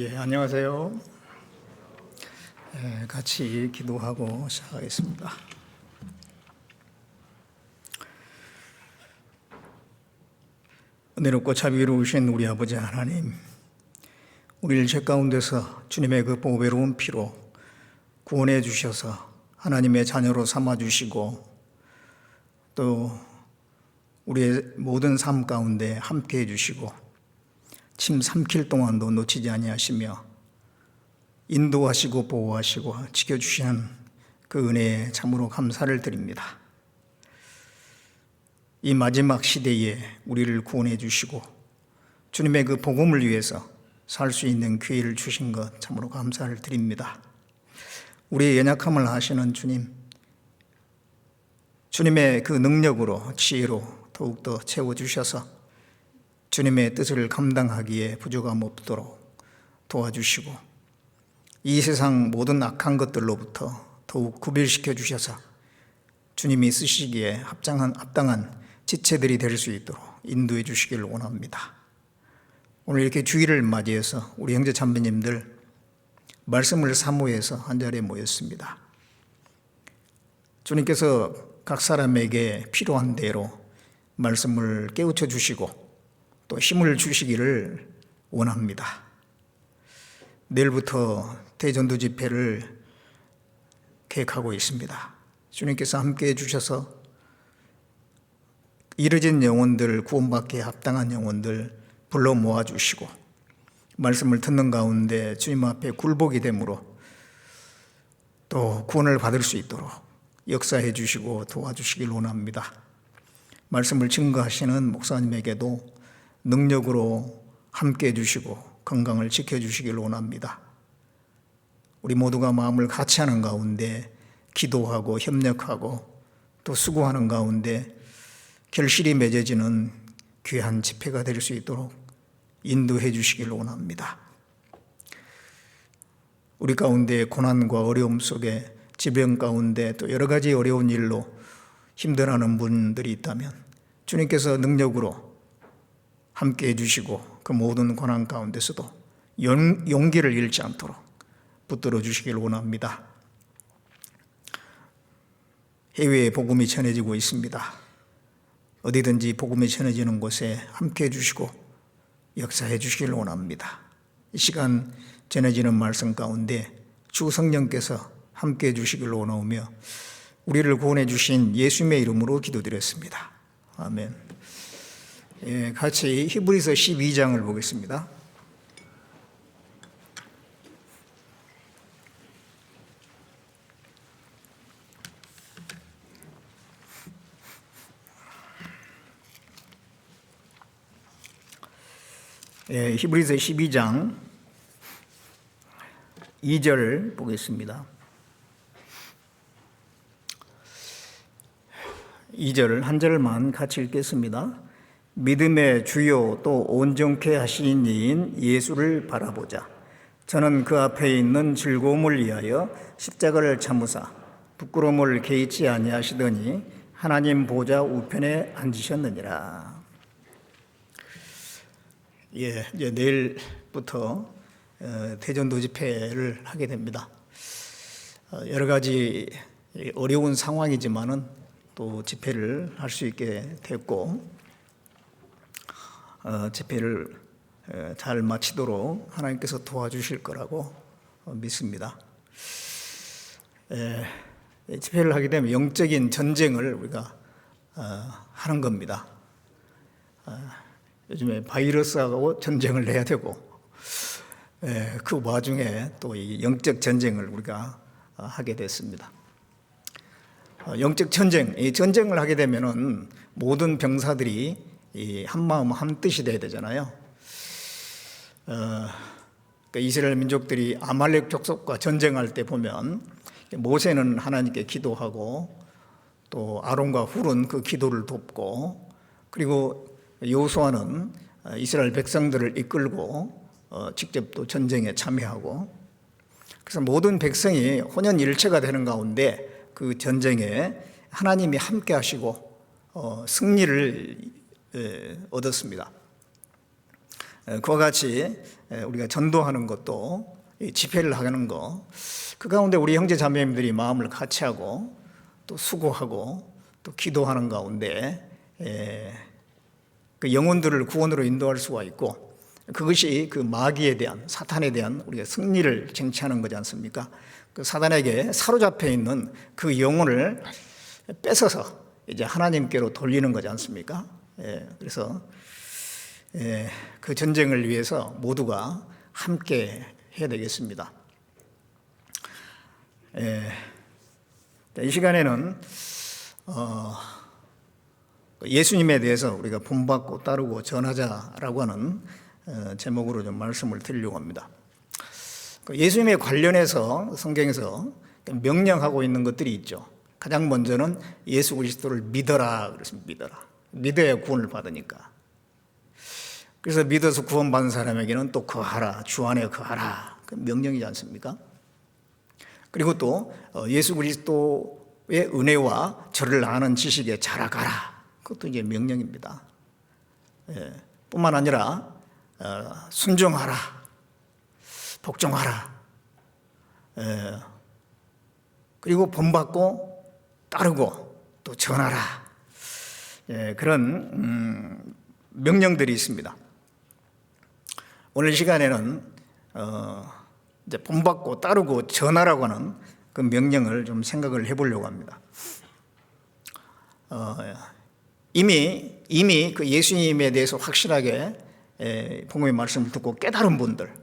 안녕하세요. 같이 기도하고 시작하겠습니다. 은혜롭고 자비로우신 우리 아버지 하나님, 우리를 죄 가운데서 주님의 그 보배로운 피로 구원해 주셔서 하나님의 자녀로 삼아 주시고 또 우리의 모든 삶 가운데 함께 해 주시고 침 삼킬 동안도 놓치지 아니하시며 인도하시고 보호하시고 지켜주시는 그 은혜에 참으로 감사를 드립니다. 이 마지막 시대에 우리를 구원해 주시고 주님의 그 복음을 위해서 살 수 있는 기회를 주신 것 참으로 감사를 드립니다. 우리의 연약함을 아시는 주님, 주님의 그 능력으로 지혜로 더욱더 채워주셔서 주님의 뜻을 감당하기에 부족함 없도록 도와주시고 이 세상 모든 악한 것들로부터 더욱 구별시켜 주셔서 주님이 쓰시기에 합당한 지체들이 될 수 있도록 인도해 주시기를 원합니다. 오늘 이렇게 주일을 맞이해서 우리 형제 자매님들 말씀을 사모해서 한자리에 모였습니다. 주님께서 각 사람에게 필요한 대로 말씀을 깨우쳐 주시고 또 힘을 주시기를 원합니다. 내일부터 대전도 집회를 계획하고 있습니다. 주님께서 함께해 주셔서 이뤄진 영혼들, 구원받기에 합당한 영혼들 불러 모아주시고 말씀을 듣는 가운데 주님 앞에 굴복이 되므로 또 구원을 받을 수 있도록 역사해 주시고 도와주시길 원합니다. 말씀을 증거하시는 목사님에게도 능력으로 함께해 주시고 건강을 지켜주시길 원합니다. 우리 모두가 마음을 같이 하는 가운데 기도하고 협력하고 또 수고하는 가운데 결실이 맺어지는 귀한 집회가 될 수 있도록 인도해 주시길 원합니다. 우리 가운데 고난과 어려움 속에 질병 가운데 또 여러 가지 어려운 일로 힘들어하는 분들이 있다면 주님께서 능력으로 함께 해주시고 그 모든 고난 가운데서도 용기를 잃지 않도록 붙들어 주시길 원합니다. 해외에 복음이 전해지고 있습니다. 어디든지 복음이 전해지는 곳에 함께 해주시고 역사해 주시길 원합니다. 이 시간 전해지는 말씀 가운데 주 성령께서 함께 해주시길 원하오며 우리를 구원해 주신 예수님의 이름으로 기도드렸습니다. 아멘. 같이 히브리서 12장을 보겠습니다. 히브리서 12장 2절 보겠습니다. 2절 한 절만 같이 읽겠습니다. 믿음의 주요 또 온전케 하신 이인 예수를 바라보자. 저는 그 앞에 있는 즐거움을 위하여 십자가를 참으사 부끄러움을 개의치 아니하시더니 하나님 보좌 우편에 앉으셨느니라. 이제 내일부터 대전도 집회를 하게 됩니다. 여러 가지 어려운 상황이지만은 또 집회를 할 수 있게 됐고 집회를 잘 마치도록 하나님께서 도와주실 거라고 믿습니다. 집회를 하게 되면 영적인 전쟁을 우리가 하는 겁니다. 요즘에 바이러스하고 전쟁을 해야 되고 그 와중에 또 이 영적 전쟁을 우리가 하게 됐습니다. 영적 전쟁, 이 전쟁을 하게 되면은 모든 병사들이 이 한마음 한뜻이 돼야 되잖아요. 그러니까 이스라엘 민족들이 아말렉 족속과 전쟁할 때 보면 모세는 하나님께 기도하고 또 아론과 훌은 그 기도를 돕고 그리고 여호수아는 이스라엘 백성들을 이끌고 직접 또 전쟁에 참여하고 그래서 모든 백성이 혼연일체가 되는 가운데 그 전쟁에 하나님이 함께 하시고 승리를 얻었습니다. 그와 같이 우리가 전도하는 것도 집회를 하는 거, 그 가운데 우리 형제 자매님들이 마음을 같이하고 또 수고하고 또 기도하는 가운데 그 영혼들을 구원으로 인도할 수가 있고, 그것이 그 마귀에 대한, 사탄에 대한 우리가 승리를 쟁취하는 거지 않습니까? 그 사단에게 사로잡혀 있는 그 영혼을 뺏어서 이제 하나님께로 돌리는 거지 않습니까? 그래서 그 전쟁을 위해서 모두가 함께 해야 되겠습니다. 이 시간에는 예수님에 대해서 우리가 본받고 따르고 전하자라고 하는 제목으로 좀 말씀을 드리려고 합니다. 예수님에 관련해서 성경에서 명령하고 있는 것들이 있죠. 가장 먼저는 예수 그리스도를 믿어라 그랬습니다. 믿어라. 믿어야 구원을 받으니까. 그래서 믿어서 구원받은 사람에게는 또 거하라, 주 안에 거하라, 그 명령이지 않습니까? 그리고 또 예수 그리스도의 은혜와 저를 아는 지식에 자라가라, 그것도 이제 명령입니다. 뿐만 아니라 순종하라, 복종하라, 그리고 본받고 따르고 또 전하라, 그런 명령들이 있습니다. 오늘 시간에는 이제 본받고 따르고 전하라고 하는 그 명령을 좀 생각을 해보려고 합니다. 이미 그 예수님에 대해서 확실하게 복음의 말씀을 듣고 깨달은 분들,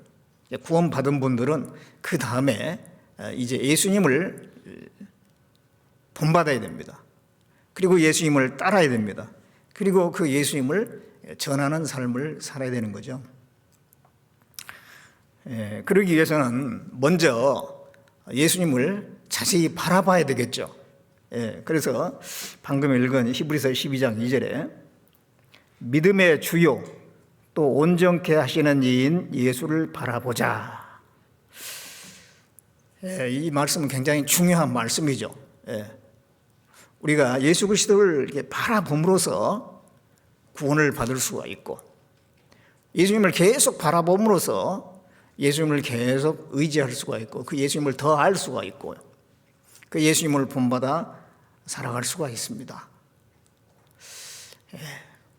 구원받은 분들은 그 다음에 이제 예수님을 본받아야 됩니다. 그리고 예수님을 따라야 됩니다. 그리고 그 예수님을 전하는 삶을 살아야 되는 거죠. 그러기 위해서는 먼저 예수님을 자세히 바라봐야 되겠죠. 그래서 방금 읽은 히브리서 12장 2절에 믿음의 주요 또 온전케 하시는 이인 예수를 바라보자. 이 말씀은 굉장히 중요한 말씀이죠. 우리가 예수 그리스도를 이렇게 바라봄으로써 구원을 받을 수가 있고, 예수님을 계속 바라봄으로써 예수님을 계속 의지할 수가 있고, 그 예수님을 더 알 수가 있고, 그 예수님을 본받아 살아갈 수가 있습니다.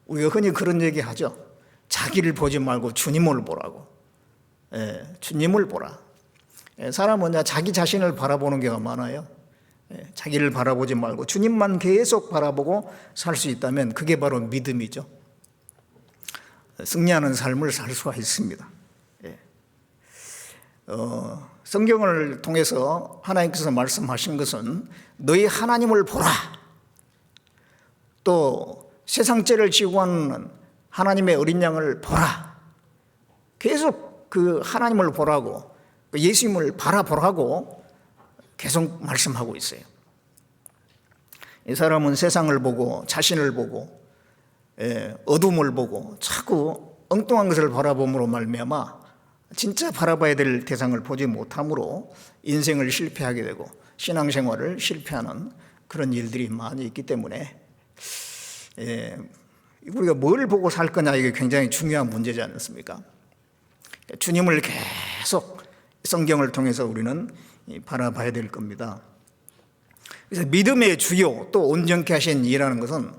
우리가 흔히 그런 얘기 하죠. 자기를 보지 말고 주님을 보라고. 주님을 보라. 사람은 자기 자신을 바라보는 경우가 많아요. 자기를 바라보지 말고 주님만 계속 바라보고 살 수 있다면 그게 바로 믿음이죠. 승리하는 삶을 살 수가 있습니다. 성경을 통해서 하나님께서 말씀하신 것은 너희 하나님을 보라, 또 세상죄를 지고 하는 하나님의 어린 양을 보라, 계속 그 하나님을 보라고, 예수님을 바라보라고 계속 말씀하고 있어요. 이 사람은 세상을 보고 자신을 보고 어둠을 보고 자꾸 엉뚱한 것을 바라봄으로 말미암아 진짜 바라봐야 될 대상을 보지 못함으로 인생을 실패하게 되고 신앙생활을 실패하는 그런 일들이 많이 있기 때문에 우리가 뭘 보고 살 거냐, 이게 굉장히 중요한 문제지 않습니까? 주님을 계속 성경을 통해서 우리는 바라봐야 될 겁니다. 그래서 믿음의 주요 또 온전케 하신 이라는 것은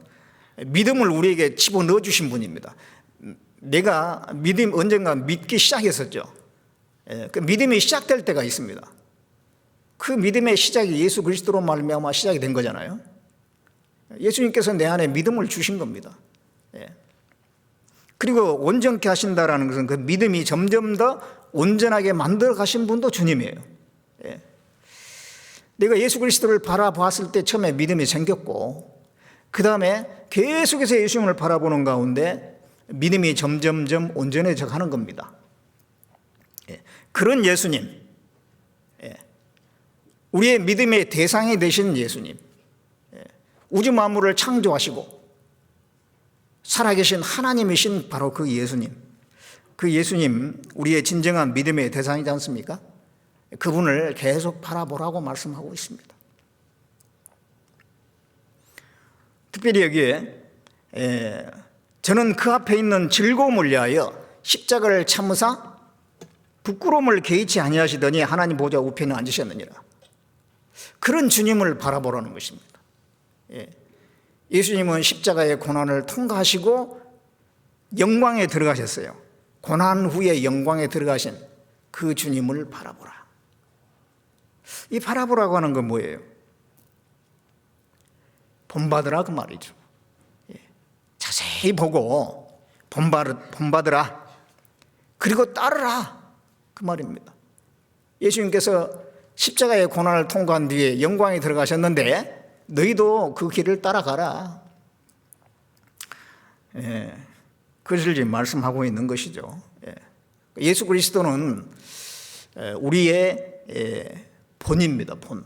믿음을 우리에게 집어넣어 주신 분입니다. 내가 언젠가 믿기 시작했었죠. 그 믿음이 시작될 때가 있습니다. 그 믿음의 시작이 예수 그리스도로 말미암아 시작이 된 거잖아요. 예수님께서 내 안에 믿음을 주신 겁니다. 그리고 온전케 하신다라는 것은 그 믿음이 점점 더 온전하게 만들어 가신 분도 주님이에요. 내가 예수 그리스도를 바라봤을 때 처음에 믿음이 생겼고, 그 다음에 계속해서 예수님을 바라보는 가운데 믿음이 점점점 온전해져 가는 겁니다. 그런 예수님, 우리의 믿음의 대상이 되신 예수님, 우주 만물을 창조하시고 살아계신 하나님이신 바로 그 예수님, 그 예수님, 우리의 진정한 믿음의 대상이지 않습니까? 그분을 계속 바라보라고 말씀하고 있습니다. 특별히 여기에 저는 그 앞에 있는 즐거움을 위하여 십자가를 참으사 부끄러움을 개의치 아니하시더니 하나님 보좌 우편에 앉으셨느니라. 그런 주님을 바라보라는 것입니다. 예수님은 십자가의 고난을 통과하시고 영광에 들어가셨어요. 고난 후에 영광에 들어가신 그 주님을 바라보라. 이 바라보라고 하는 건 뭐예요? 본받으라 그 말이죠. 자세히 보고 본받으라. 그리고 따르라 그 말입니다. 예수님께서 십자가의 고난을 통과한 뒤에 영광에 들어가셨는데 너희도 그 길을 따라가라. 그것을 지금 말씀하고 있는 것이죠. 예수 그리스도는 우리의 본입니다. 본.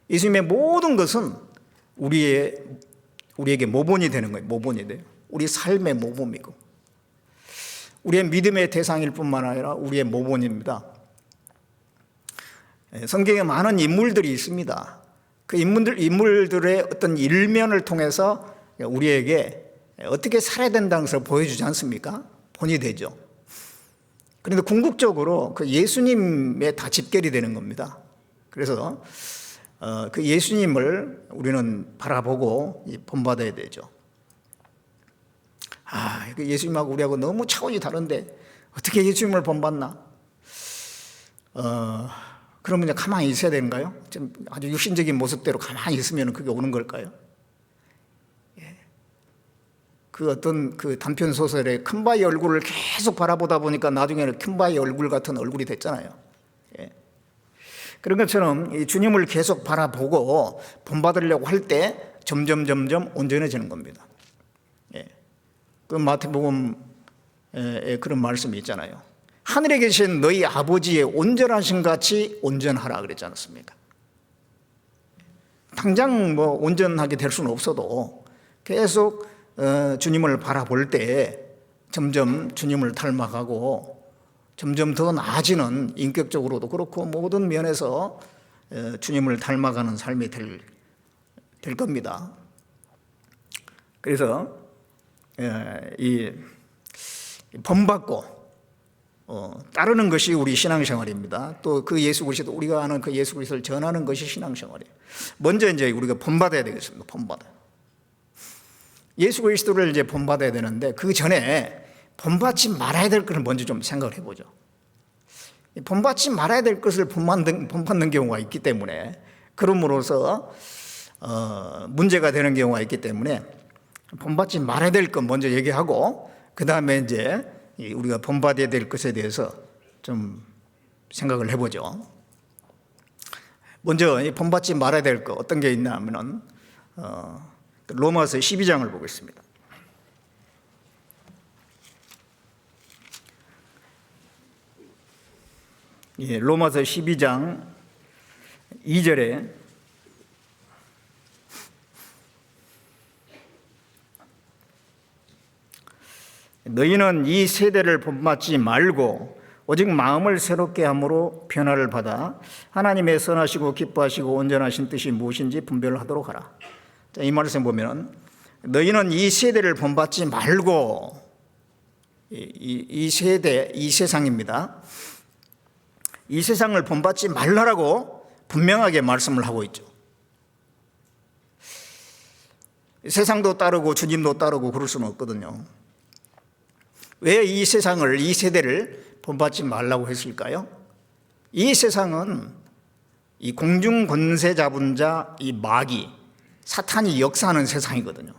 예수님의 모든 것은 우리에게 모본이 되는 거예요. 모본이 돼요. 우리 삶의 모범이고 우리의 믿음의 대상일 뿐만 아니라 우리의 모본입니다. 성경에 많은 인물들이 있습니다. 그 인물들의 어떤 일면을 통해서 우리에게 어떻게 살아야 된다는 것을 보여주지 않습니까? 본이 되죠. 그런데 궁극적으로 그 예수님에 다 집결이 되는 겁니다. 그래서 그 예수님을 우리는 바라보고 본받아야 되죠. 예수님하고 우리하고 너무 차원이 다른데 어떻게 예수님을 본받나? 그러면 이제 가만히 있어야 되는가요? 좀 아주 육신적인 모습대로 가만히 있으면 그게 오는 걸까요? 그 어떤 그 단편 소설의 큰바의 얼굴을 계속 바라보다 보니까 나중에는 큰바의 얼굴 같은 얼굴이 됐잖아요. 그런 것처럼 이 주님을 계속 바라보고 본받으려고 할 때 점점 온전해지는 겁니다. 그 마태복음에 그런 말씀이 있잖아요. 하늘에 계신 너희 아버지의 온전하신 같이 온전하라 그랬지 않았습니까? 당장 뭐 온전하게 될 수는 없어도 계속 주님을 바라볼 때 점점 주님을 닮아가고 점점 더 나아지는, 인격적으로도 그렇고 모든 면에서 주님을 닮아가는 삶이 될 겁니다. 그래서 이 본받고 따르는 것이 우리 신앙생활입니다. 또 그 예수 그리스도, 우리가 아는 그 예수 그리스도를 전하는 것이 신앙생활이에요. 먼저 이제 우리가 본받아야 되겠습니다. 본받아. 예수 그리스도를 이제 본받아야 되는데 그 전에 본받지 말아야 될 것을 먼저 좀 생각을 해보죠. 본받지 말아야 될 것을 본받는 경우가 있기 때문에, 그럼으로써 문제가 되는 경우가 있기 때문에 본받지 말아야 될 것 먼저 얘기하고 그 다음에 이제 우리가 본받아야 될 것에 대해서 좀 생각을 해보죠. 먼저 본받지 말아야 될 것 어떤 게 있나 하면은 로마서 12장을 보겠습니다. 로마서 12장 2절에 너희는 이 세대를 본받지 말고 오직 마음을 새롭게 함으로 변화를 받아 하나님의 선하시고 기뻐하시고 온전하신 뜻이 무엇인지 분별하도록 하라. 자, 이 말씀 보면 너희는 이 세대를 본받지 말고, 이 세대, 이 세상입니다. 이 세상을 본받지 말라라고 분명하게 말씀을 하고 있죠. 세상도 따르고 주님도 따르고 그럴 수는 없거든요. 왜 이 세상을, 이 세대를 본받지 말라고 했을까요? 이 세상은 이 공중 권세 잡은 자, 이 마귀, 사탄이 역사하는 세상이거든요.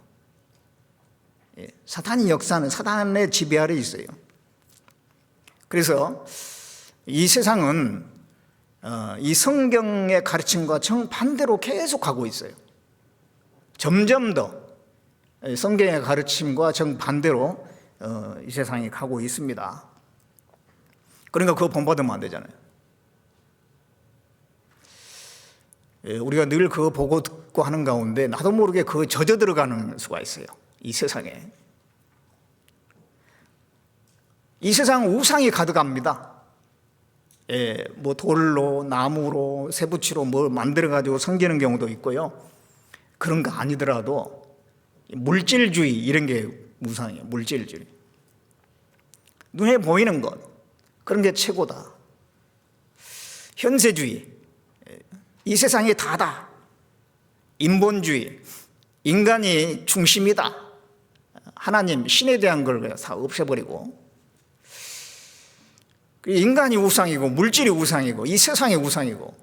사탄이 역사하는, 사탄의 지배 아래 있어요. 그래서 이 세상은 이 성경의 가르침과 정반대로 계속 가고 있어요. 점점 더 성경의 가르침과 정반대로 이 세상이 가고 있습니다. 그러니까 그거 본받으면 안 되잖아요. 우리가 늘 그거 보고 듣고 하는 가운데 나도 모르게 그거 젖어 들어가는 수가 있어요. 이 세상에. 이 세상은 우상이 가득합니다. 뭐 돌로, 나무로, 쇠붙이로 뭐 만들어가지고 섬기는 경우도 있고요. 그런 거 아니더라도 물질주의 이런 게 우상이에요. 물질주의. 눈에 보이는 것, 그런 게 최고다. 현세주의, 이 세상이 다다. 인본주의, 인간이 중심이다. 하나님, 신에 대한 걸 다 없애버리고, 인간이 우상이고 물질이 우상이고 이 세상이 우상이고,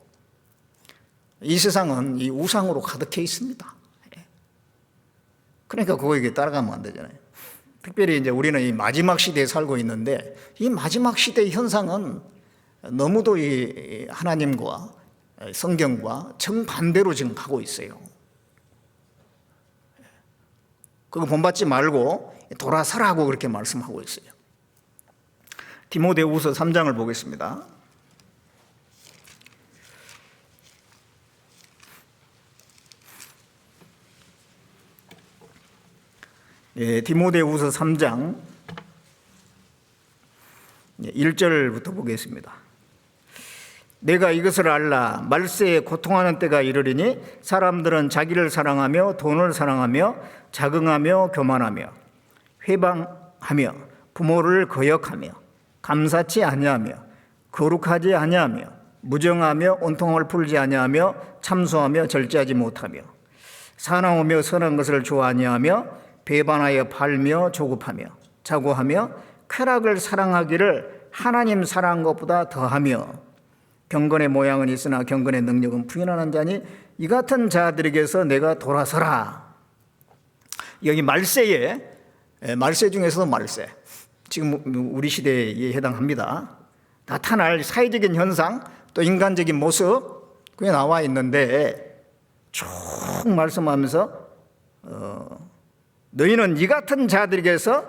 이 세상은 이 우상으로 가득해 있습니다. 그러니까 그거에게 따라가면 안 되잖아요. 특별히 이제 우리는 이 마지막 시대에 살고 있는데, 이 마지막 시대의 현상은 너무도 이 하나님과 성경과 정반대로 지금 가고 있어요. 그거 본받지 말고 돌아서라고 그렇게 말씀하고 있어요. 디모데후서 3장을 보겠습니다. 디모데후서 3장 1절부터 보겠습니다. 내가 이것을 알라. 말세에 고통하는 때가 이르리니 사람들은 자기를 사랑하며 돈을 사랑하며 자긍하며 교만하며 회방하며 부모를 거역하며 감사치 아니하며 거룩하지 아니하며 무정하며 온통함을 풀지 아니하며 참소하며 절제하지 못하며 사나우며 선한 것을 좋아하니하며 배반하여 팔며 조급하며 자고하며 쾌락을 사랑하기를 하나님 사랑한 것보다 더하며 경건의 모양은 있으나 경건의 능력은 부인하는 자니 이 같은 자들에게서 내가 돌아서라. 여기 말세 중에서도 말세, 지금 우리 시대에 해당합니다. 나타날 사회적인 현상 또 인간적인 모습 그게 나와 있는데 쭉 말씀하면서 너희는 이 같은 자들에게서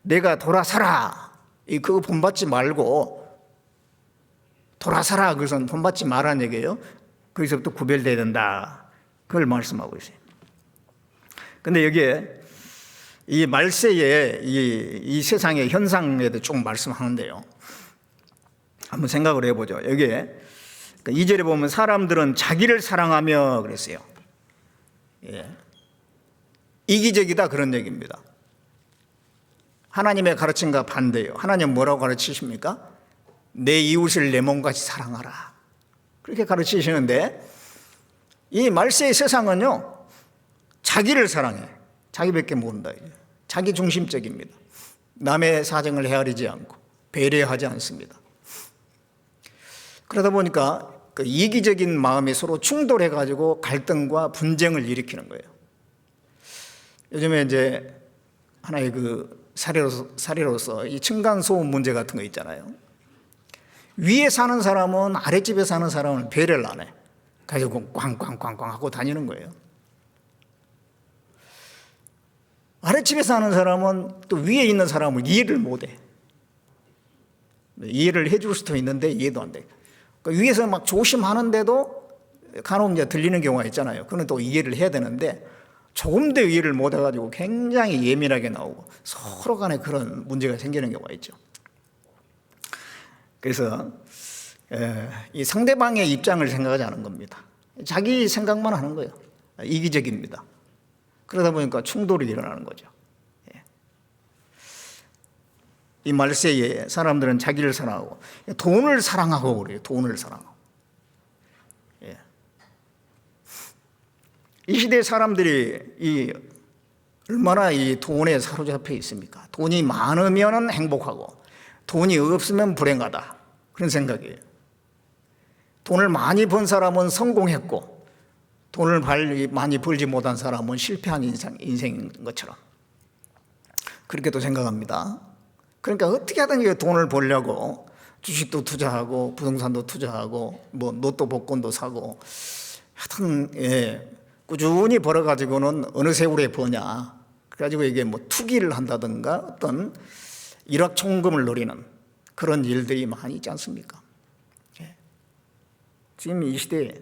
내가 돌아서라. 그거 본받지 말고 돌아서라. 그것은 본받지 말라는 얘기예요. 거기서부터 구별돼야 된다. 그걸 말씀하고 있어요. 근데 여기에 이 말세의 이 세상의 현상에 대해 좀 말씀하는데요. 한번 생각을 해보죠. 여기에 2절에 보면 사람들은 자기를 사랑하며 그랬어요. 이기적이다 그런 얘기입니다. 하나님의 가르침과 반대예요. 하나님 뭐라고 가르치십니까? 내 이웃을 내 몸같이 사랑하라. 그렇게 가르치시는데 이 말세의 세상은요, 자기를 사랑해. 자기밖에 모른다. 자기 중심적입니다. 남의 사정을 헤아리지 않고 배려하지 않습니다. 그러다 보니까 그 이기적인 마음이 서로 충돌해가지고 갈등과 분쟁을 일으키는 거예요. 요즘에 이제 하나의 그 사례로서 이 층간소음 문제 같은 거 있잖아요. 위에 사는 사람은 아랫집에 사는 사람을 배려를 안 해. 가지고 꽝꽝꽝꽝 하고 다니는 거예요. 아랫집에 사는 사람은 또 위에 있는 사람을 이해를 못 해. 이해를 해줄 수도 있는데 이해도 안 돼. 그러니까 위에서 막 조심하는데도 간혹 이제 들리는 경우가 있잖아요. 그건 또 이해를 해야 되는데 조금 더 이해를 못 해가지고 굉장히 예민하게 나오고 서로 간에 그런 문제가 생기는 경우가 있죠. 그래서 이 상대방의 입장을 생각하지 않은 겁니다. 자기 생각만 하는 거예요. 이기적입니다. 그러다 보니까 충돌이 일어나는 거죠. 이 말세에 사람들은 자기를 사랑하고 돈을 사랑하고 그래요. 돈을 사랑하고. 이 시대 사람들이 얼마나 이 돈에 사로잡혀 있습니까? 돈이 많으면 행복하고 돈이 없으면 불행하다. 그런 생각이에요. 돈을 많이 번 사람은 성공했고 돈을 많이 벌지 못한 사람은 실패한 인생인 것처럼 그렇게도 생각합니다. 그러니까 어떻게 하든 돈을 벌려고 주식도 투자하고 부동산도 투자하고 뭐 로또 복권도 사고 하여튼 꾸준히 벌어가지고는 어느 세월에 버냐. 그래가지고 이게 뭐 투기를 한다든가 어떤 일확천금을 노리는 그런 일들이 많이 있지 않습니까? 지금 이 시대의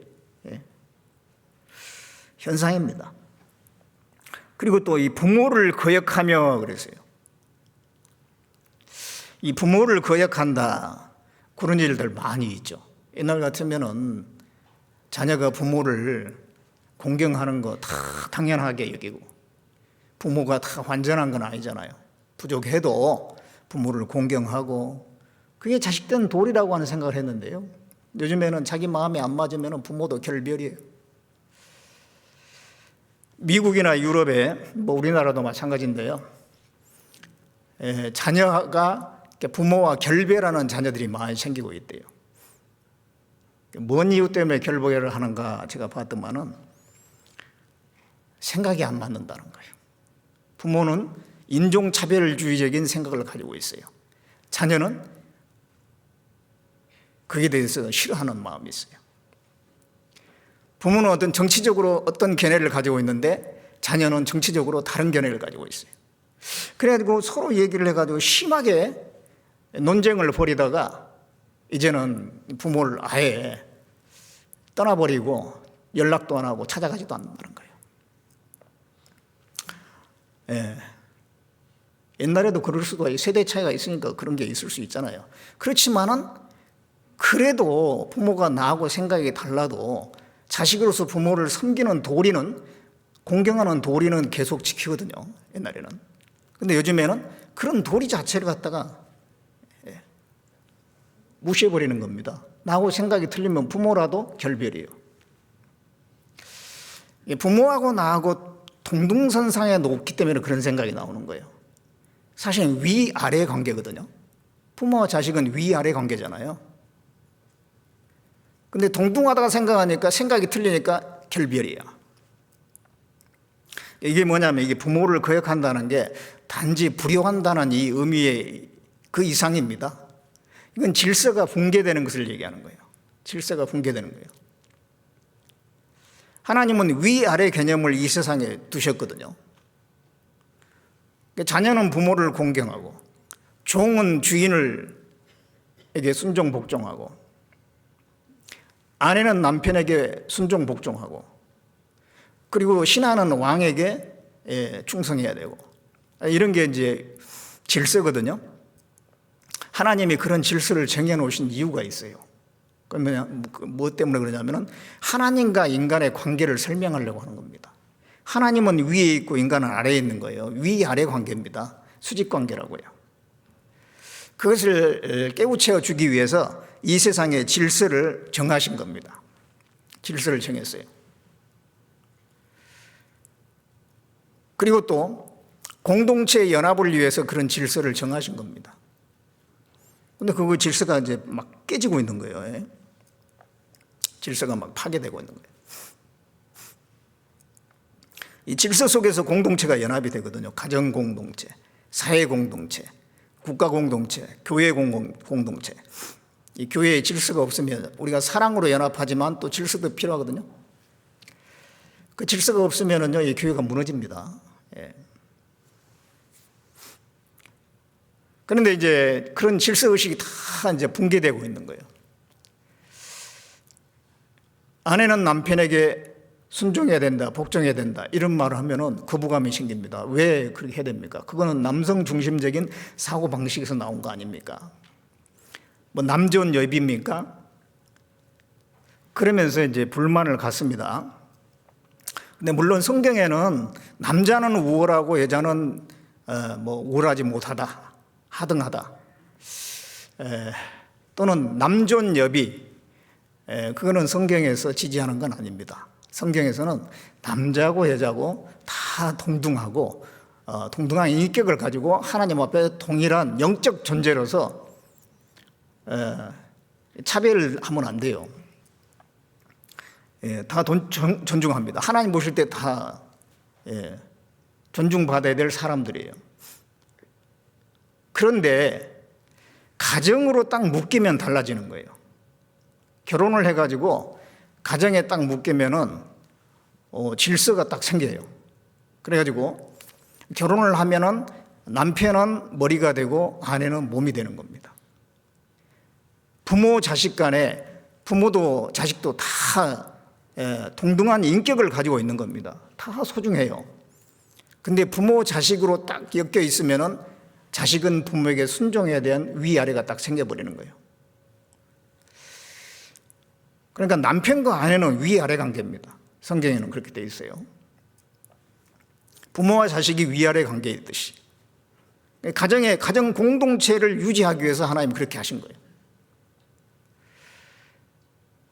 현상입니다. 그리고 또 이 부모를 거역하며 그랬어요. 이 부모를 거역한다. 그런 일들 많이 있죠. 옛날 같으면은 자녀가 부모를 공경하는 거 다 당연하게 여기고 부모가 다 완전한 건 아니잖아요. 부족해도 부모를 공경하고 그게 자식된 도리라고 하는 생각을 했는데요. 요즘에는 자기 마음에 안 맞으면 부모도 결별이에요. 미국이나 유럽에 우리나라도 마찬가지인데요. 자녀가 부모와 결별하는 자녀들이 많이 생기고 있대요. 뭔 이유 때문에 결별을 하는가 제가 봤더만은 생각이 안 맞는다는 거예요. 부모는 인종차별주의적인 생각을 가지고 있어요. 자녀는 그에 대해서 싫어하는 마음이 있어요. 부모는 어떤 정치적으로 어떤 견해를 가지고 있는데 자녀는 정치적으로 다른 견해를 가지고 있어요. 그래가지고 서로 얘기를 해가지고 심하게 논쟁을 벌이다가 이제는 부모를 아예 떠나버리고 연락도 안 하고 찾아가지도 않는다는 거예요. 옛날에도 그럴 수가 세대 차이가 있으니까 그런 게 있을 수 있잖아요. 그렇지만은 그래도 부모가 나하고 생각이 달라도 자식으로서 부모를 섬기는 도리는, 공경하는 도리는 계속 지키거든요. 옛날에는. 근데 요즘에는 그런 도리 자체를 갖다가 무시해버리는 겁니다. 나하고 생각이 틀리면 부모라도 결별이에요. 부모하고 나하고 동등선상에 놓기 때문에 그런 생각이 나오는 거예요. 사실 위아래 관계거든요. 부모와 자식은 위아래 관계잖아요. 근데 동등하다가 생각하니까 생각이 틀리니까 결별이야. 이게 뭐냐면 이게 부모를 거역한다는 게 단지 불효한다는 이 의미의 그 이상입니다. 이건 질서가 붕괴되는 것을 얘기하는 거예요. 질서가 붕괴되는 거예요. 하나님은 위아래 개념을 이 세상에 두셨거든요. 자녀는 부모를 공경하고 종은 주인에게 순종 복종하고 아내는 남편에게 순종 복종하고 그리고 신하는 왕에게 충성해야 되고 이런 게 이제 질서거든요. 하나님이 그런 질서를 정해놓으신 이유가 있어요. 그러면 뭐 때문에 그러냐면은 하나님과 인간의 관계를 설명하려고 하는 겁니다. 하나님은 위에 있고 인간은 아래에 있는 거예요. 위아래 관계입니다. 수직 관계라고요. 그것을 깨우쳐 주기 위해서 이 세상의 질서를 정하신 겁니다. 질서를 정했어요. 그리고 또 공동체의 연합을 위해서 그런 질서를 정하신 겁니다. 근데 그 질서가 이제 막 깨지고 있는 거예요. 질서가 막 파괴되고 있는 거예요. 이 질서 속에서 공동체가 연합이 되거든요. 가정 공동체, 사회 공동체, 국가 공동체, 교회 공동체. 이 교회에 질서가 없으면 우리가 사랑으로 연합하지만 또 질서도 필요하거든요. 그 질서가 없으면은요, 이 교회가 무너집니다. 그런데 이제 그런 질서 의식이 다 이제 붕괴되고 있는 거예요. 아내는 남편에게 순종해야 된다, 복종해야 된다 이런 말을 하면은 거부감이 생깁니다. 왜 그렇게 해야 됩니까? 그거는 남성 중심적인 사고 방식에서 나온 거 아닙니까? 뭐 남존 여비입니까? 그러면서 이제 불만을 갖습니다. 근데 물론 성경에는 남자는 우월하고 여자는 우월하지 못하다, 하등하다, 또는 남존 여비, 그거는 성경에서 지지하는 건 아닙니다. 성경에서는 남자고 여자고 다 동등하고 동등한 인격을 가지고 하나님 앞에 동일한 영적 존재로서 차별을 하면 안 돼요. 다 존중합니다. 하나님 보실 때 다 존중받아야 될 사람들이에요. 그런데 가정으로 딱 묶이면 달라지는 거예요. 결혼을 해가지고 가정에 딱 묶이면은 질서가 딱 생겨요. 그래가지고 결혼을 하면은 남편은 머리가 되고 아내는 몸이 되는 겁니다. 부모 자식 간에 부모도 자식도 다 동등한 인격을 가지고 있는 겁니다. 다 소중해요. 근데 부모 자식으로 딱 엮여 있으면은 자식은 부모에게 순종해야 되는 위아래가 딱 생겨버리는 거예요. 그러니까 남편과 아내는 위아래 관계입니다. 성경에는 그렇게 되어 있어요. 부모와 자식이 위아래 관계이듯이 가정 공동체를 유지하기 위해서 하나님이 그렇게 하신 거예요.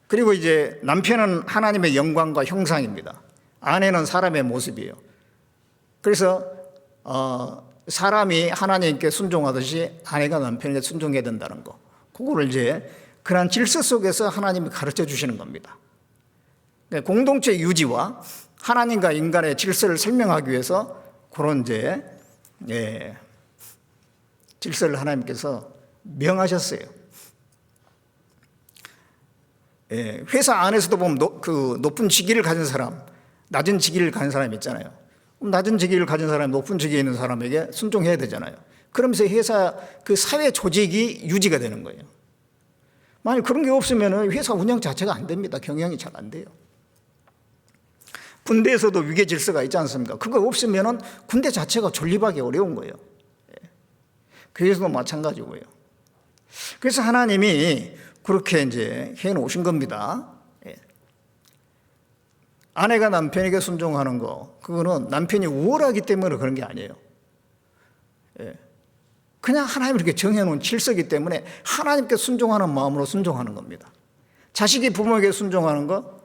그리고 이제 남편은 하나님의 영광과 형상입니다. 아내는 사람의 모습이에요. 그래서 사람이 하나님께 순종하듯이 아내가 남편에게 순종해야 된다는 거. 그거를 이제 그런 질서 속에서 하나님이 가르쳐 주시는 겁니다. 공동체 유지와 하나님과 인간의 질서를 설명하기 위해서 그런 이제 질서를 하나님께서 명하셨어요. 회사 안에서도 보면 그 높은 직위를 가진 사람, 낮은 직위를 가진 사람이 있잖아요. 그럼 낮은 직위를 가진 사람이 높은 직위에 있는 사람에게 순종해야 되잖아요. 그러면서 회사 그 사회 조직이 유지가 되는 거예요. 만약 그런 게 없으면 회사 운영 자체가 안 됩니다. 경영이 잘 안 돼요. 군대에서도 위계 질서가 있지 않습니까? 그거 없으면 군대 자체가 존립하기 어려운 거예요. 교회에서도 마찬가지고요. 그래서 하나님이 그렇게 이제 해 놓으신 겁니다. 아내가 남편에게 순종하는 거, 그거는 남편이 우월하기 때문에 그런 게 아니에요. 그냥 하나님이 이렇게 정해놓은 질서이기 때문에 하나님께 순종하는 마음으로 순종하는 겁니다. 자식이 부모에게 순종하는 거,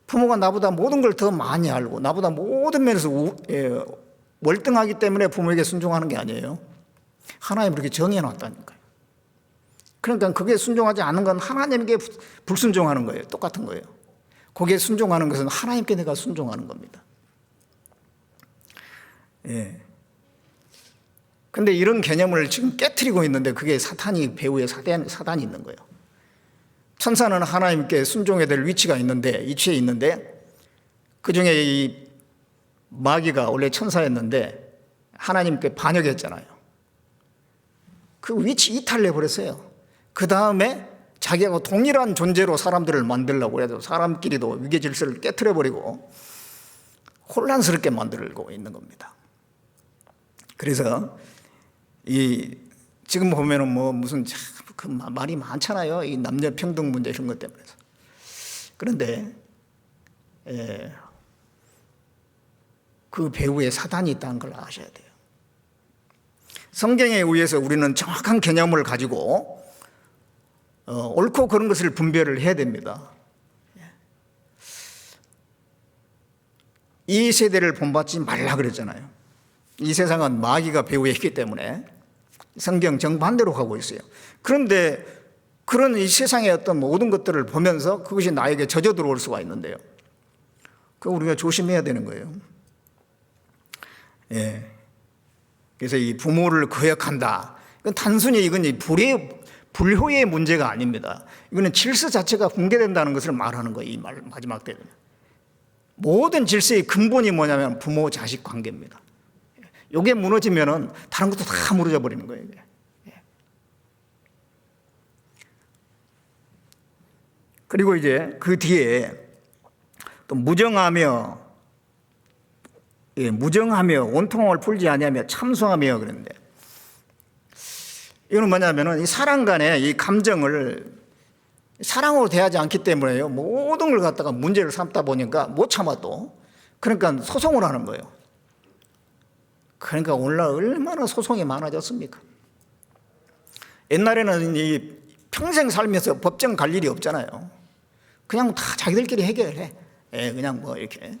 부모가 나보다 모든 걸 더 많이 알고 나보다 모든 면에서 월등하기 때문에 부모에게 순종하는 게 아니에요. 하나님이 이렇게 정해놨다니까요. 그러니까 그게 순종하지 않는 건 하나님께 불순종하는 거예요. 똑같은 거예요. 거기에 순종하는 것은 하나님께 내가 순종하는 겁니다. 근데 이런 개념을 지금 깨트리고 있는데 그게 사탄이 배후에 사단이 있는 거예요. 천사는 하나님께 순종해야 될 위치가 있는데, 위치에 있는데, 그 중에 이 마귀가 원래 천사였는데 하나님께 반역했잖아요. 그 위치 이탈을 해버렸어요. 그 다음에 자기하고 동일한 존재로 사람들을 만들려고 해도 사람끼리도 위계 질서를 깨트려버리고 혼란스럽게 만들고 있는 겁니다. 그래서 지금 보면은 무슨 그 말이 많잖아요. 이 남녀 평등 문제 이런 것 때문에. 그런데 그 배후에 사단이 있다는 걸 아셔야 돼요. 성경에 의해서 우리는 정확한 개념을 가지고 옳고 그런 것을 분별을 해야 됩니다. 이 세대를 본받지 말라 그랬잖아요. 이 세상은 마귀가 배후에 있기 때문에 성경 정반대로 가고 있어요. 그런데 그런 이 세상의 어떤 모든 것들을 보면서 그것이 나에게 젖어 들어올 수가 있는데요. 그거 우리가 조심해야 되는 거예요. 그래서 이 부모를 거역한다. 이건 단순히 이건 불효의 문제가 아닙니다. 이거는 질서 자체가 붕괴된다는 것을 말하는 거예요. 이 마지막 때는. 모든 질서의 근본이 뭐냐면 부모 자식 관계입니다. 이게 무너지면은 다른 것도 다 무너져 버리는 거예요. 그리고 이제 그 뒤에 또 무정하며 온통함을 풀지 아니하며 참소하며 그랬는데, 이거는 뭐냐면은 이 사람 간의 이 감정을 사랑으로 대하지 않기 때문에요. 모든 걸 갖다가 문제를 삼다 보니까 못 참아도 그러니까 소송을 하는 거예요. 그러니까 오늘날 얼마나 소송이 많아졌습니까? 옛날에는 이 평생 살면서 법정 갈 일이 없잖아요. 그냥 다 자기들끼리 해결해. 그냥 이렇게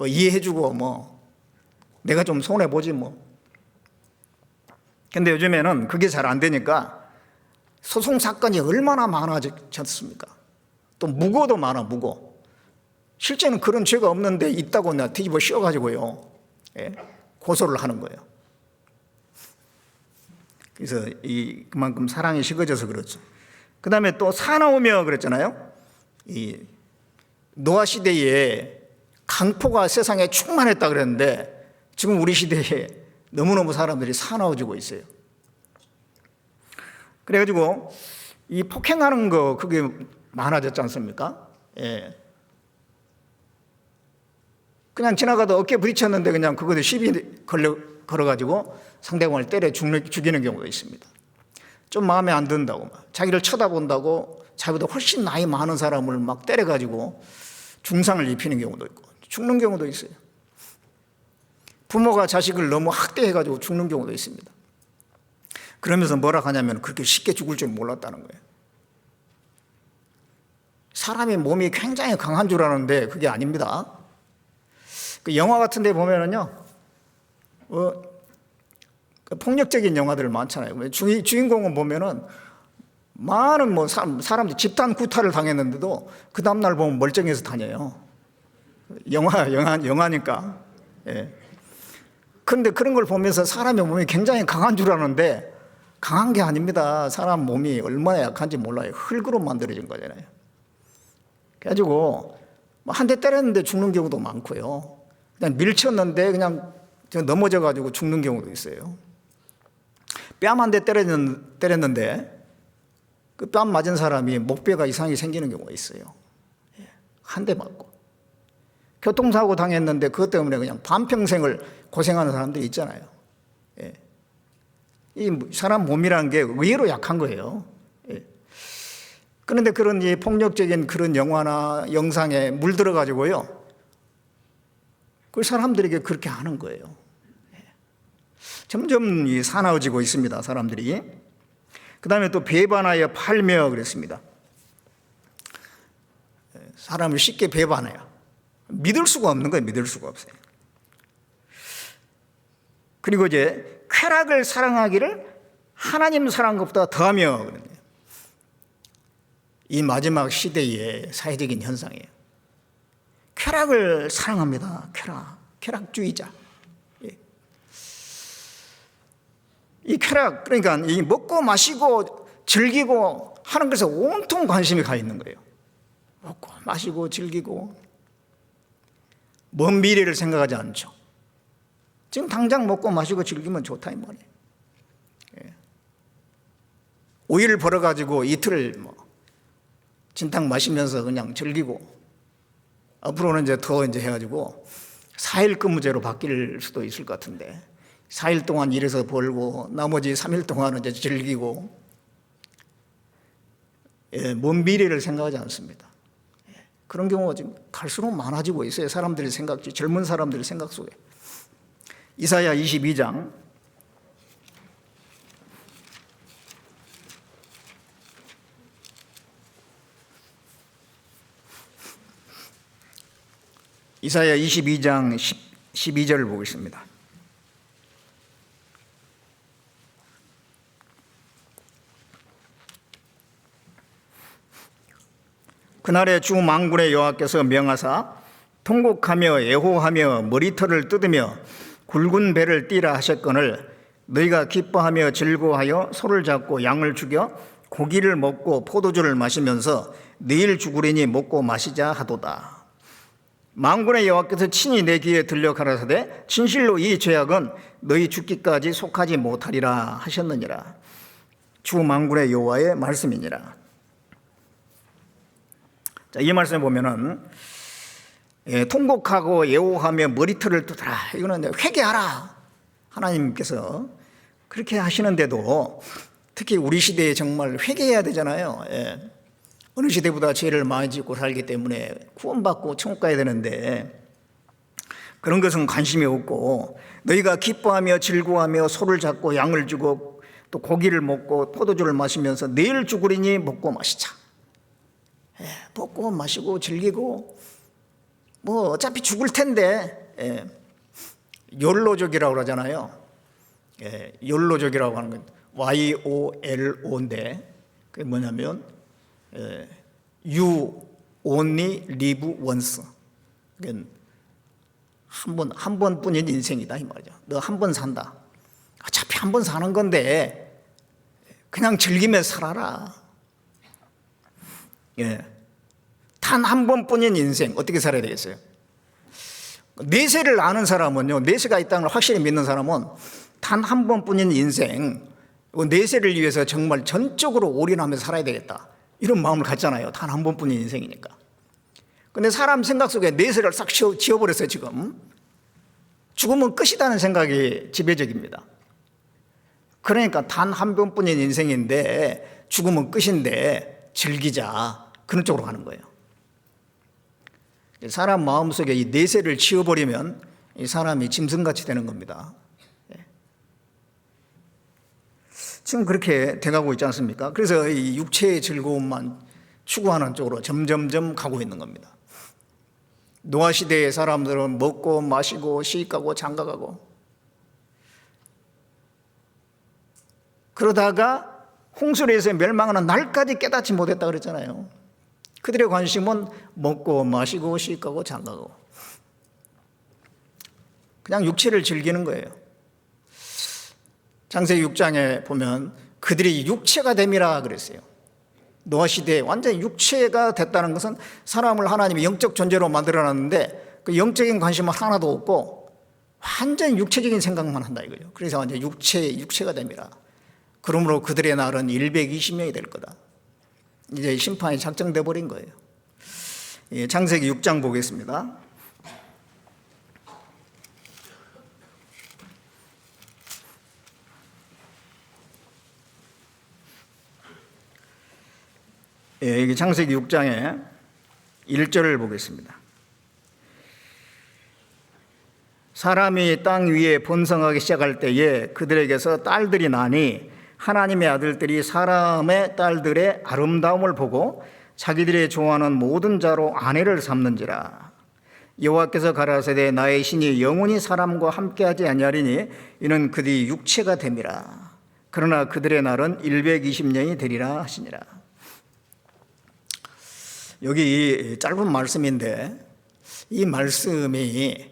이해해주고 내가 좀 손해 보지 근데 요즘에는 그게 잘 안 되니까 소송 사건이 얼마나 많아졌습니까? 또 무고도 많아, 무고. 실제는 그런 죄가 없는데 있다고 내가 뒤집어 씌워가지고요. 고소를 하는 거예요. 그래서 그만큼 사랑이 식어져서 그렇죠. 그 다음에 또 사나우며 그랬잖아요. 이 노아 시대에 강포가 세상에 충만했다 그랬는데 지금 우리 시대에 너무너무 사람들이 사나워지고 있어요. 그래가지고 이 폭행하는 거 그게 많아졌지 않습니까? 그냥 지나가다 어깨 부딪혔는데 그냥 그것도 시비 걸어가지고 상대방을 때려 죽이는 경우가 있습니다. 좀 마음에 안 든다고 자기를 쳐다본다고 자기보다 훨씬 나이 많은 사람을 막 때려가지고 중상을 입히는 경우도 있고 죽는 경우도 있어요. 부모가 자식을 너무 학대해가지고 죽는 경우도 있습니다. 그러면서 뭐라 하냐면 그렇게 쉽게 죽을 줄 몰랐다는 거예요. 사람의 몸이 굉장히 강한 줄 아는데 그게 아닙니다. 그 영화 같은 데 보면은요, 폭력적인 영화들 많잖아요. 주인공은 보면은 많은 사람들 집단 구타를 당했는데도 그 다음날 보면 멀쩡해서 다녀요. 영화니까. 예. 그런데 그런 걸 보면서 사람의 몸이 굉장히 강한 줄 아는데 강한 게 아닙니다. 사람 몸이 얼마나 약한지 몰라요. 흙으로 만들어진 거잖아요. 그래가지고 한 대 때렸는데 죽는 경우도 많고요. 그냥 밀쳤는데 그냥 넘어져가지고 죽는 경우도 있어요. 뺨 한 대 때렸는데 그 뺨 맞은 사람이 목뼈가 이상이 생기는 경우가 있어요. 한 대 맞고. 교통사고 당했는데 그것 때문에 그냥 반평생을 고생하는 사람들이 있잖아요. 이 사람 몸이라는 게 의외로 약한 거예요. 그런데 그런 이 폭력적인 그런 영화나 영상에 물들어가지고요, 그 사람들에게 그렇게 하는 거예요. 점점 사나워지고 있습니다, 사람들이. 그 다음에 또 배반하여 팔며 그랬습니다. 사람을 쉽게 배반해요. 믿을 수가 없는 거예요, 믿을 수가 없어요. 그리고 이제 쾌락을 사랑하기를 하나님 사랑한 것보다 더하며 그러네요. 이 마지막 시대의 사회적인 현상이에요. 쾌락을 사랑합니다. 쾌락주의자. 이 쾌락, 그러니까 이 먹고 마시고 즐기고 하는 것에 온통 관심이 가 있는 거예요. 먹고 마시고 즐기고 먼 미래를 생각하지 않죠. 지금 당장 먹고 마시고 즐기면 좋다 이 말이에요. 오일을 벌어가지고 이틀을 진탕 마시면서 그냥 즐기고, 앞으로는 이제 더 해가지고 4일 근무제로 바뀔 수도 있을 것 같은데 4일 동안 일해서 벌고 나머지 3일 동안은 이제 즐기고, 먼 미래를 생각하지 않습니다. 그런 경우가 지금 갈수록 많아지고 있어요. 사람들의 젊은 사람들의 생각 속에. 이사야 22장 12절을 보겠습니다. 그날에 주 만군의 여호와께서 명하사 통곡하며 애호하며 머리털을 뜯으며 굵은 배를 띠라 하셨거늘 너희가 기뻐하며 즐거워하여 소를 잡고 양을 죽여 고기를 먹고 포도주를 마시면서 내일 죽으리니 먹고 마시자 하도다. 만군의 여호와께서 친히 내 귀에 들려 가라사대 진실로 이 죄악은 너희 죽기까지 속하지 못하리라 하셨느니라. 주 만군의 여호와의 말씀이니라. 자, 이 말씀에 보면은 통곡하고 애호하며 머리털을 뜯어라. 이거는 회개하라. 하나님께서 그렇게 하시는데도 특히 우리 시대에 정말 회개해야 되잖아요. 어느 시대보다 죄를 많이 짓고 살기 때문에 구원받고 천국 가야 되는데 그런 것은 관심이 없고 너희가 기뻐하며 즐거워하며 소를 잡고 양을 주고 또 고기를 먹고 포도주를 마시면서 내일 죽으리니 먹고 마시자. 먹고 마시고 즐기고 어차피 죽을 텐데 욜로족이라고 그러잖아요. 욜로족이라고 하는 건 YOLO인데 그게 뭐냐면 You only live once. 한 번뿐인 인생이다 이 말이죠. 너 한 번 산다. 어차피 한 번 사는 건데 그냥 즐기면서 살아라. 단 한 번뿐인 인생 어떻게 살아야 되겠어요? 내세를 아는 사람은요, 내세가 있다는 걸 확실히 믿는 사람은 단 한 번뿐인 인생, 내세를 위해서 정말 전적으로 올인하면서 살아야 되겠다 이런 마음을 갖잖아요. 단 한 번뿐인 인생이니까. 근데 사람 생각 속에 내세를 싹 지워버렸어요. 지금 죽으면 끝이라는 생각이 지배적입니다. 그러니까 단 한 번뿐인 인생인데 죽으면 끝인데 즐기자 그런 쪽으로 가는 거예요. 사람 마음속에 이 내세를 지워버리면 이 사람이 짐승같이 되는 겁니다. 지금 그렇게 돼가고 있지 않습니까? 그래서 이 육체의 즐거움만 추구하는 쪽으로 점점점 가고 있는 겁니다. 노아 시대의 사람들은 먹고 마시고 시집가고 장가가고 그러다가 홍수에서 멸망하는 날까지 깨닫지 못했다 그랬잖아요. 그들의 관심은 먹고 마시고 시집가고 장가가고 그냥 육체를 즐기는 거예요. 창세기 6장에 보면 그들이 육체가 됨이라 그랬어요. 노아 시대에 완전히 육체가 됐다는 것은 사람을 하나님이 영적 존재로 만들어놨는데 그 영적인 관심은 하나도 없고 완전히 육체적인 생각만 한다 이거죠. 그래서 완전히 육체가 됨이라. 그러므로 그들의 날은 120년이 될 거다. 이제 심판이 작정돼 버린 거예요. 창세기 6장 보겠습니다. 여기 창세기 6장에 1절을 보겠습니다. 사람이 땅 위에 번성하기 시작할 때에 그들에게서 딸들이 나니 하나님의 아들들이 사람의 딸들의 아름다움을 보고 자기들의 좋아하는 모든 자로 아내를 삼는지라. 여호와께서 가라사대 나의 신이 영원히 사람과 함께하지 아니하리니 이는 그들이 육체가 됨이라. 그러나 그들의 날은 120년이 되리라 하시니라. 여기 짧은 말씀인데 이 말씀이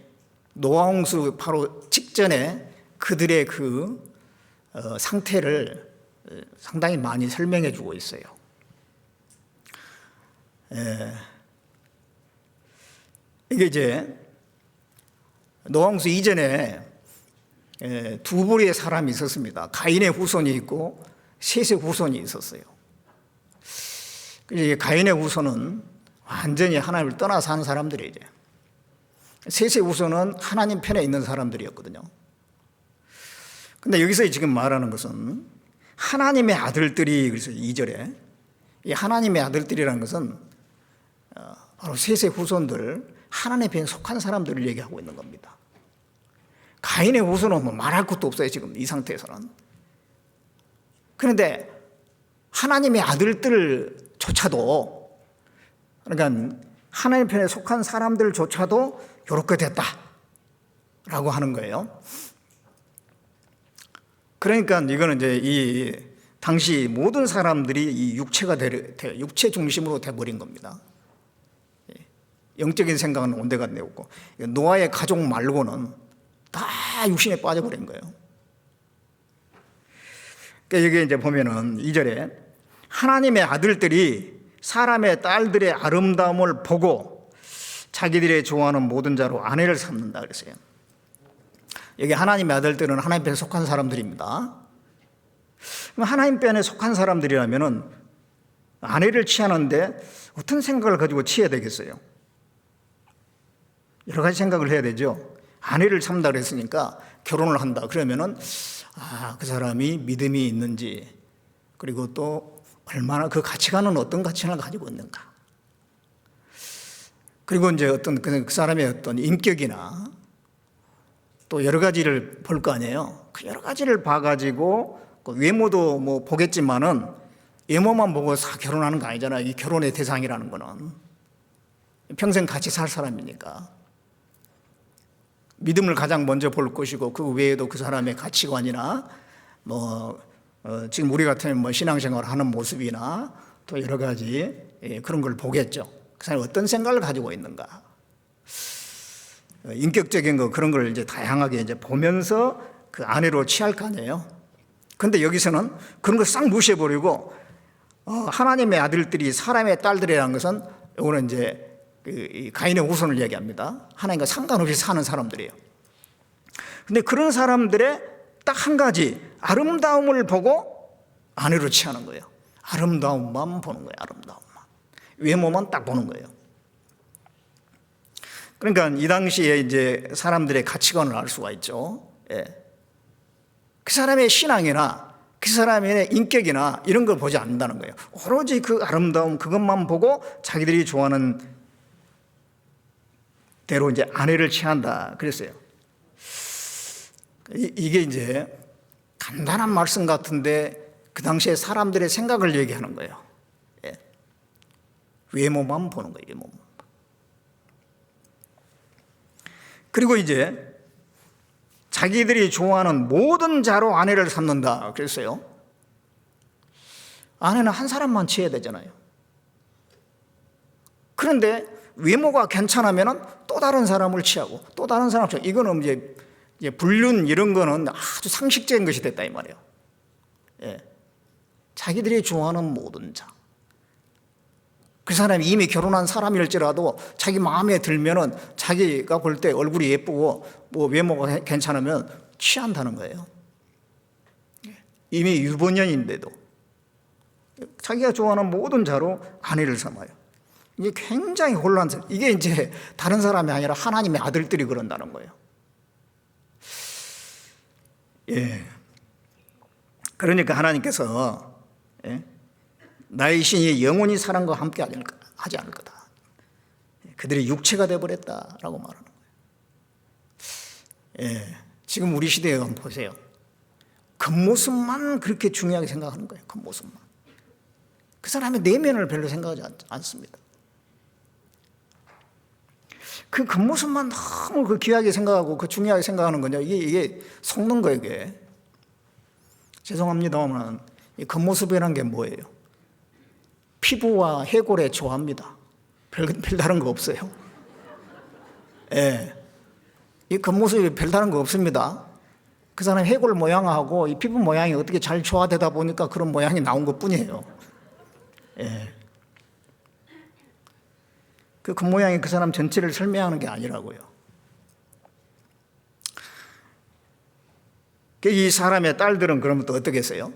노아홍수 바로 직전에 그들의 그 상태를 상당히 많이 설명해 주고 있어요. 이게 이제 노아홍수 이전에 두 부류의 사람이 있었습니다. 가인의 후손이 있고 셋의 후손이 있었어요. 가인의 후손은 완전히 하나님을 떠나 사는 사람들이에요. 셋의 후손은 하나님 편에 있는 사람들이었거든요. 근데 여기서 지금 말하는 것은 하나님의 아들들이, 그래서 2절에 이 하나님의 아들들이라는 것은 바로 셋의 후손들, 하나님 편에 속한 사람들을 얘기하고 있는 겁니다. 가인의 후손은 뭐 말할 것도 없어요, 지금 이 상태에서는. 그런데 하나님의 아들들조차도, 그러니까 하나님 편에 속한 사람들조차도 이렇게 됐다라고 하는 거예요. 그러니까 이거는 이제 이 당시 모든 사람들이 이 육체 중심으로 돼버린 겁니다. 영적인 생각은 온데간데 없고 노아의 가족 말고는 다 육신에 빠져버린 거예요. 그러니까 여기 이제 보면은 2절에 하나님의 아들들이 사람의 딸들의 아름다움을 보고 자기들의 좋아하는 모든 자로 아내를 삼는다 그랬어요. 여기 하나님의 아들들은 하나님 편에 속한 사람들입니다. 그럼 하나님 편에 속한 사람들이라면은 아내를 취하는데 어떤 생각을 가지고 취해야 되겠어요? 여러 가지 생각을 해야 되죠. 아내를 삼다 그랬으니까 결혼을 한다 그러면은 그 사람이 믿음이 있는지, 그리고 또 얼마나 그 가치관은 어떤 가치관을 가지고 있는가, 그리고 이제 어떤 그 사람의 어떤 인격이나 또 여러 가지를 볼 거 아니에요. 그 여러 가지를 봐가지고 그 외모도 뭐 보겠지만은 외모만 보고 결혼하는 거 아니잖아요. 이 결혼의 대상이라는 거는 평생 같이 살 사람이니까 믿음을 가장 먼저 볼 것이고, 그 외에도 그 사람의 가치관이나 지금 우리 같으면 뭐 신앙생활을 하는 모습이나 또 여러 가지 그런 걸 보겠죠. 그 사람이 어떤 생각을 가지고 있는가, 인격적인 거, 그런 걸 이제 다양하게 이제 보면서 그 아내로 취할 거 아니에요. 근데 여기서는 그런 걸 싹 무시해버리고 하나님의 아들들이 사람의 딸들이라는 것은 이거는 이제 그 가인의 후손을 얘기합니다. 하나님과 상관없이 사는 사람들이에요. 근데 그런 사람들의 딱 한 가지 아름다움을 보고 아내로 취하는 거예요. 아름다움만 보는 거예요. 아름다움만, 외모만 딱 보는 거예요. 그러니까 이 당시에 이제 사람들의 가치관을 알 수가 있죠. 그 사람의 신앙이나 그 사람의 인격이나 이런 걸 보지 않는다는 거예요. 오로지 그 아름다움, 그것만 보고 자기들이 좋아하는 대로 이제 아내를 취한다 그랬어요. 이게 이제 간단한 말씀 같은데 그 당시에 사람들의 생각을 얘기하는 거예요. 예. 외모만 보는 거예요. 외모만. 그리고 이제 자기들이 좋아하는 모든 자로 아내를 삼는다 그랬어요. 아내는 한 사람만 취해야 되잖아요. 그런데 외모가 괜찮으면 또 다른 사람을 취하고 또 다른 사람을 취하고, 이거는 이제 불륜 이런 거는 아주 상식적인 것이 됐다 이 말이에요. 예. 자기들이 좋아하는 모든 자. 그 사람이 이미 결혼한 사람일지라도 자기 마음에 들면은 자기가 볼 때 얼굴이 예쁘고 뭐 외모가 괜찮으면 취한다는 거예요. 이미 유부녀인데도 자기가 좋아하는 모든 자로 아내를 삼아요. 이게 굉장히 혼란스러워. 이게 이제 다른 사람이 아니라 하나님의 아들들이 그런다는 거예요. 예. 그러니까 하나님께서 나의 신이 영원히 사람과 함께 하지 않을 거다. 그들이 육체가 되어버렸다라고 말하는 거예요. 예. 지금 우리 시대에 한번 보세요. 겉모습만 그렇게 중요하게 생각하는 거예요. 겉모습만. 그 사람의 내면을 별로 생각하지 않습니다. 그 겉모습만 너무 그 귀하게 생각하고 그 중요하게 생각하는 거냐. 이게 속는 거예요, 이게. 죄송합니다만 이 겉모습이라는 게 뭐예요? 피부와 해골에 좋아합니다. 별다른 거 없어요. 예. 이 겉모습이 별다른 거 없습니다. 그 사람 해골 모양하고 이 피부 모양이 어떻게 잘 조화되다 보니까 그런 모양이 나온 것 뿐이에요. 예. 그 겉모양이 그 사람 전체를 설명하는 게 아니라고요. 이 사람의 딸들은 그러면 또 어떻겠어요?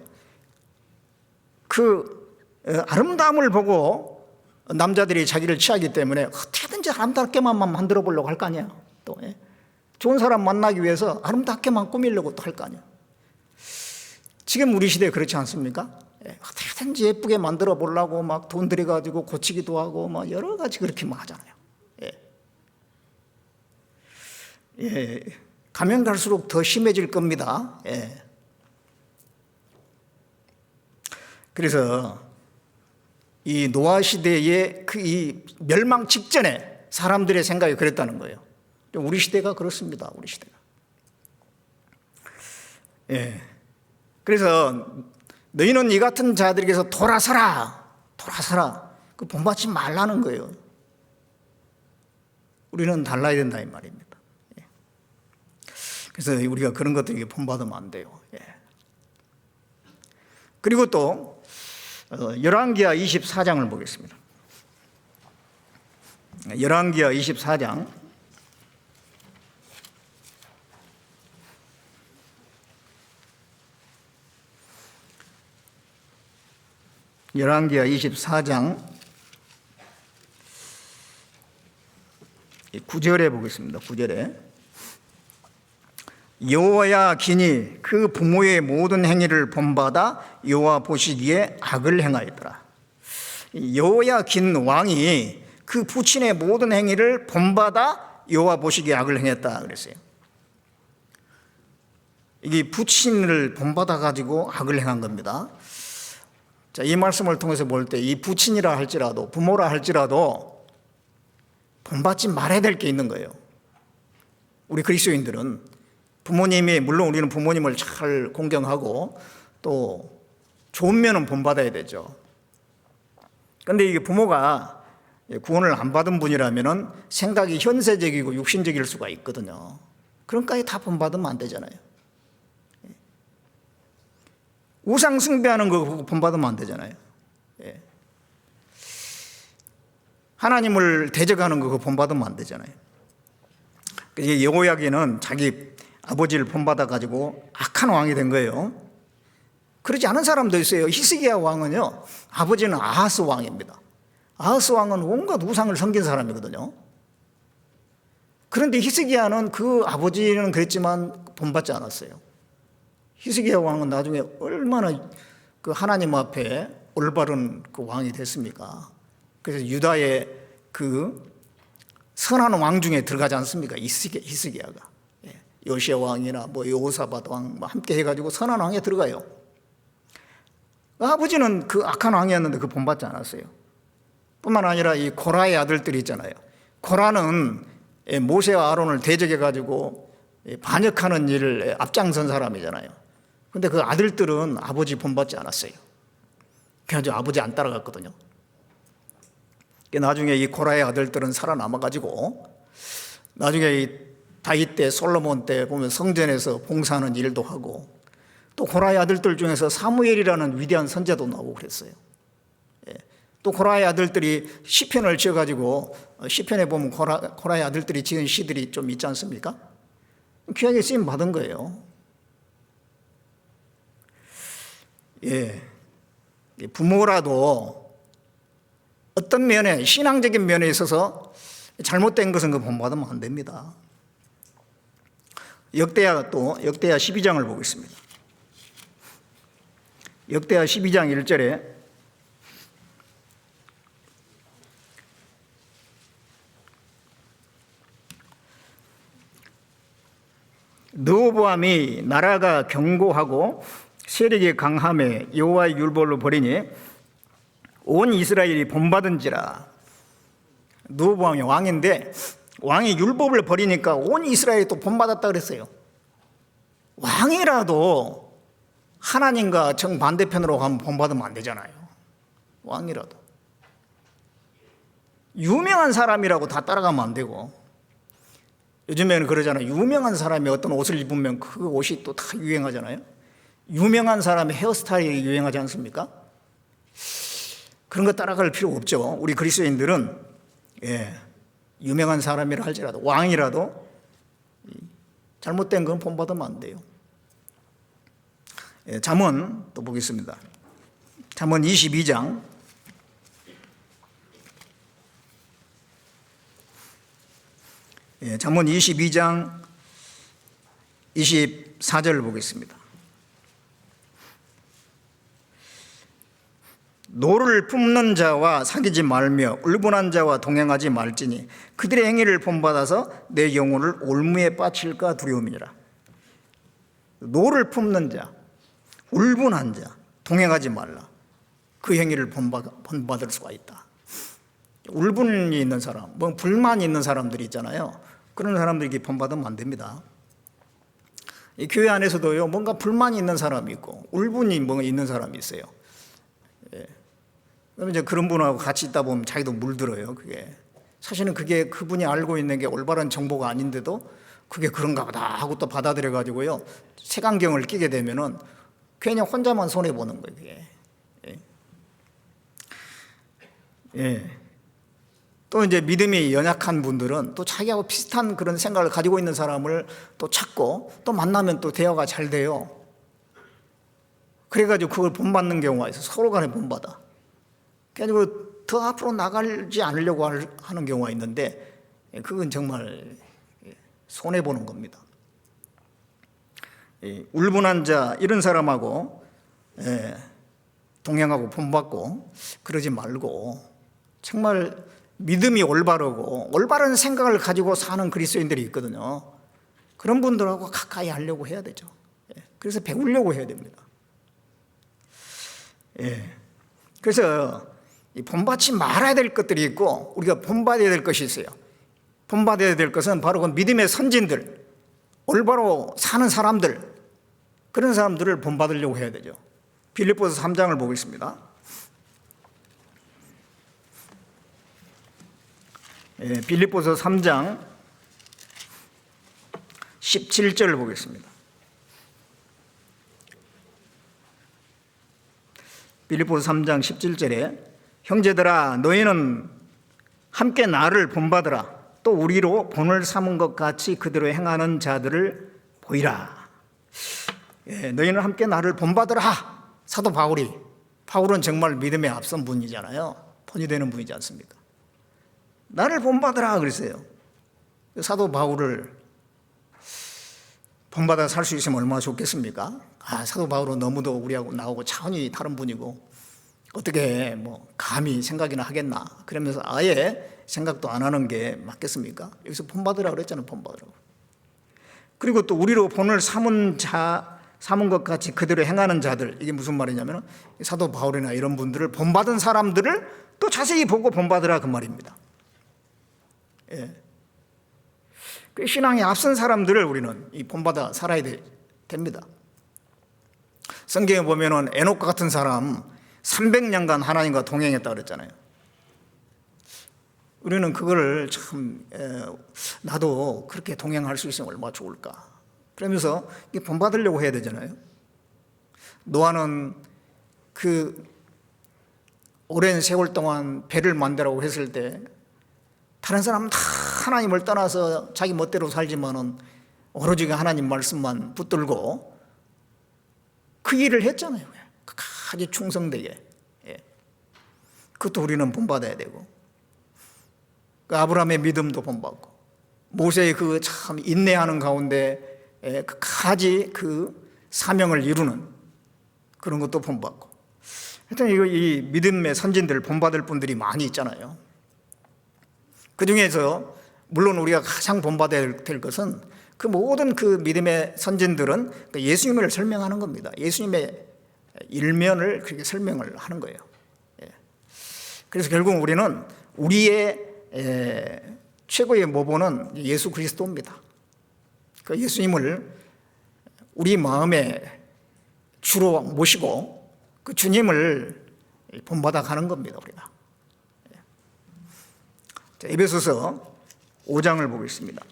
그 아름다움을 보고 남자들이 자기를 취하기 때문에 어떻게든지 아름답게만 만들어 보려고 할 거 아니야. 또 좋은 사람 만나기 위해서 아름답게만 꾸미려고 또 할 거 아니야. 지금 우리 시대에 그렇지 않습니까? 어떻게든지 예쁘게 만들어 보려고 막 돈 들여가지고 고치기도 하고 막 여러 가지 그렇게 막 하잖아요. 예. 가면 갈수록 더 심해질 겁니다. 예. 그래서 이 노아 시대의 이 멸망 직전에 사람들의 생각이 그랬다는 거예요. 우리 시대가 그렇습니다. 우리 시대가. 예. 그래서 너희는 이 같은 자들에게서 돌아서라. 그 본받지 말라는 거예요. 우리는 달라야 된다 이 말입니다. 예. 그래서 우리가 그런 것들에게 본받으면 안 돼요. 예. 그리고 또 열왕기하 24장을 보겠습니다. 열왕기하 24장 열왕기하 24장 9절에 보겠습니다. 9절에 여호와야 기니 그 부모의 모든 행위를 본받아 여호와 보시기에 악을 행하였더라. 여호야 긴 왕이 그 부친의 모든 행위를 본받아 여호와 보시기에 악을 행했다 그랬어요. 이게 부친을 본받아 가지고 악을 행한 겁니다. 자, 이 말씀을 통해서 볼 때 이 부친이라 할지라도 부모라 할지라도 본받지 말아야 될 게 있는 거예요. 우리 그리스도인들은 부모님이, 물론 우리는 부모님을 잘 공경하고 또 좋은 면은 본받아야 되죠. 그런데 이게 부모가 구원을 안 받은 분이라면 생각이 현세적이고 육신적일 수가 있거든요. 그러니까 다 본받으면 안 되잖아요. 우상 숭배하는 거 본받으면 안 되잖아요. 하나님을 대적하는 거 본받으면 안 되잖아요. 여호야기는 자기 아버지를 본받아 가지고 악한 왕이 된 거예요. 그러지 않은 사람도 있어요. 히스기야 왕은요, 아버지는 아하스 왕입니다. 아하스 왕은 온갖 우상을 섬긴 사람이거든요. 그런데 히스기야는 그 아버지는 그랬지만 본받지 않았어요. 히스기야 왕은 나중에 얼마나 그 하나님 앞에 올바른 그 왕이 됐습니까? 그래서 유다의 그 선한 왕 중에 들어가지 않습니까? 히스기야가. 요시야 왕이나 뭐 여호사밧 왕 함께 해가지고 선한 왕에 들어가요. 아버지는 그 악한 왕이었는데 그 본받지 않았어요. 뿐만 아니라 이 고라의 아들들이 있잖아요. 고라는 모세와 아론을 대적해가지고 반역하는 일을 앞장선 사람이잖아요. 근데 그 아들들은 아버지 본받지 않았어요. 그래가지고 아버지 안 따라갔거든요. 나중에 이 고라의 아들들은 살아남아가지고 나중에 이 다윗 때 솔로몬 때 보면 성전에서 봉사하는 일도 하고 또 고라의 아들들 중에서 사무엘이라는 위대한 선지자도 나오고 그랬어요. 또 고라의 아들들이 시편을 지어가지고 시편에 보면 고라의 아들들이 지은 시들이 좀 있지 않습니까? 귀하게 쓰임 받은 거예요. 부모라도 어떤 면에 신앙적인 면에 있어서 잘못된 것은 그 본받으면 안 됩니다. 역대하 12장을 보겠습니다. 역대하 12장 1절에 르호보암이 나라가 견고하고 세력이 강함에 여호와의 율법을 버리니 온 이스라엘이 본받은지라. 르호보암이 왕인데 왕이 율법을 버리니까 온 이스라엘이 또 본받았다 그랬어요. 왕이라도 하나님과 정반대편으로 가면 본받으면 안 되잖아요. 왕이라도 유명한 사람이라고 다 따라가면 안 되고, 요즘에는 그러잖아요. 유명한 사람이 어떤 옷을 입으면 그 옷이 또 다 유행하잖아요. 유명한 사람의 헤어스타일이 유행하지 않습니까? 그런 거 따라갈 필요 없죠. 우리 그리스도인들은 유명한 사람이라 할지라도 왕이라도 잘못된 건 본받으면 안 돼요. 잠언 또 보겠습니다. 잠언 22장 24절을 보겠습니다. 노를 품는 자와 사귀지 말며 울분한 자와 동행하지 말지니 그들의 행위를 본받아서 내 영혼을 올무에 빠칠까 두려움이니라. 노를 품는 자, 울분한 자, 동행하지 말라. 그 행위를 본받을 수가 있다. 울분이 있는 사람, 뭐 불만이 있는 사람들이 있잖아요. 그런 사람들에게 본받으면 안 됩니다. 이 교회 안에서도요, 뭔가 불만이 있는 사람이 있고 울분이 뭔가 있는 사람이 있어요. 그러면 이제 그런 분하고 같이 있다 보면 자기도 물들어요. 그게 사실은 그게 그분이 알고 있는 게 올바른 정보가 아닌데도 그게 그런가 보다 하고 또 받아들여 가지고요, 색안경을 끼게 되면은 괜히 혼자만 손해 보는 거예요. 그게. 또 이제 믿음이 연약한 분들은 또 자기하고 비슷한 그런 생각을 가지고 있는 사람을 또 찾고 또 만나면 또 대화가 잘 돼요. 그래가지고 그걸 본받는 경우가 있어요. 서로 간에 본받아. 그래가지고 더 앞으로 나가지 않으려고 하는 경우가 있는데 그건 정말 손해보는 겁니다. 울분한 자 이런 사람하고 동행하고 본받고 그러지 말고, 정말 믿음이 올바르고 올바른 생각을 가지고 사는 그리스도인들이 있거든요. 그런 분들하고 가까이 하려고 해야 되죠. 그래서 배우려고 해야 됩니다. 그래서 본받지 말아야 될 것들이 있고 우리가 본받아야 될 것이 있어요. 본받아야 될 것은 바로 그 믿음의 선진들, 올바로 사는 사람들, 그런 사람들을 본받으려고 해야 되죠. 빌립보서 3장을 보겠습니다. 빌립보서 3장 17절을 보겠습니다. 빌립보서 3장 17절에 형제들아 너희는 함께 나를 본받으라. 또 우리로 본을 삼은 것 같이 그대로 행하는 자들을 보이라. 너희는 함께 나를 본받으라. 사도 바울은 정말 믿음에 앞선 분이잖아요. 본이 되는 분이지 않습니까? 나를 본받으라 그랬어요. 사도 바울을 본받아 살 수 있으면 얼마나 좋겠습니까? 사도 바울은 너무도 우리하고 나하고 차원이 다른 분이고 어떻게 뭐 감히 생각이나 하겠나, 그러면서 아예 생각도 안 하는 게 맞겠습니까? 여기서 본받으라 그랬잖아요. 본받으라고. 그리고 또 우리로 본을 삼은 것 같이 그대로 행하는 자들, 이게 무슨 말이냐면 사도 바울이나 이런 분들을 본받은 사람들을 또 자세히 보고 본받으라 그 말입니다. 예. 그 신앙에 앞선 사람들을 우리는 본받아 살아야 됩니다. 성경에 보면은 에녹과 같은 사람 300년간 하나님과 동행했다 그랬잖아요. 우리는 그거를 참 나도 그렇게 동행할 수 있으면 얼마나 좋을까. 그러면서 본받으려고 해야 되잖아요. 노아는 그 오랜 세월 동안 배를 만들라고 했을 때 다른 사람은 다 하나님을 떠나서 자기 멋대로 살지만은 오로지 하나님 말씀만 붙들고 그 일을 했잖아요. 아주 충성되게. 그것도 우리는 본받아야 되고, 그 아브라함의 믿음도 본받고, 모세의 그 참 인내하는 가운데 끝까지 그 사명을 이루는 그런 것도 본받고. 하여튼 이 믿음의 선진들 본받을 분들이 많이 있잖아요. 그 중에서 물론 우리가 가장 본받아야 될 것은 그 모든 그 믿음의 선진들은 예수님을 설명하는 겁니다. 예수님의 일면을 그렇게 설명을 하는 거예요. 그래서 결국 우리는 우리의 최고의 모범은 예수 그리스도입니다. 그 예수님을 우리 마음에 주로 모시고 그 주님을 본받아 가는 겁니다. 우리가. 자, 에베소서 5장을 보겠습니다.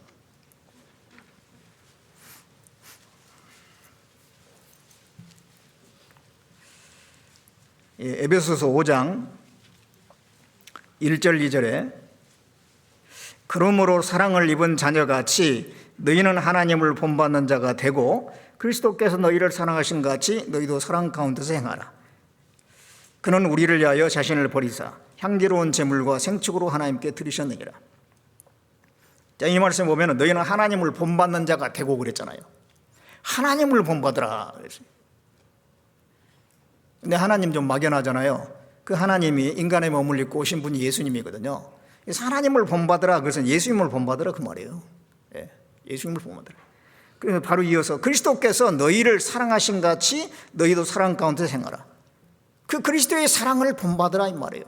에베소서 5장 1절 2절에 그러므로 사랑을 입은 자녀같이 너희는 하나님을 본받는 자가 되고 그리스도께서 너희를 사랑하신 같이 너희도 사랑 가운데서 행하라. 그는 우리를 위하여 자신을 버리사 향기로운 제물과 생축으로 하나님께 드리셨느니라. 자, 이 말씀 보면 너희는 하나님을 본받는 자가 되고 그랬잖아요. 하나님을 본받으라 그랬어요. 근데 하나님 좀 막연하잖아요. 그 하나님이 인간의 몸을 입고 오신 분이 예수님이거든요. 그래서 하나님을 본받으라, 그것은 예수님을 본받으라 그 말이에요. 예수님을 본받으라. 그래서 바로 이어서 그리스도께서 너희를 사랑하신 같이 너희도 사랑 가운데 행하라. 그 그리스도의 사랑을 본받으라 이 말이에요.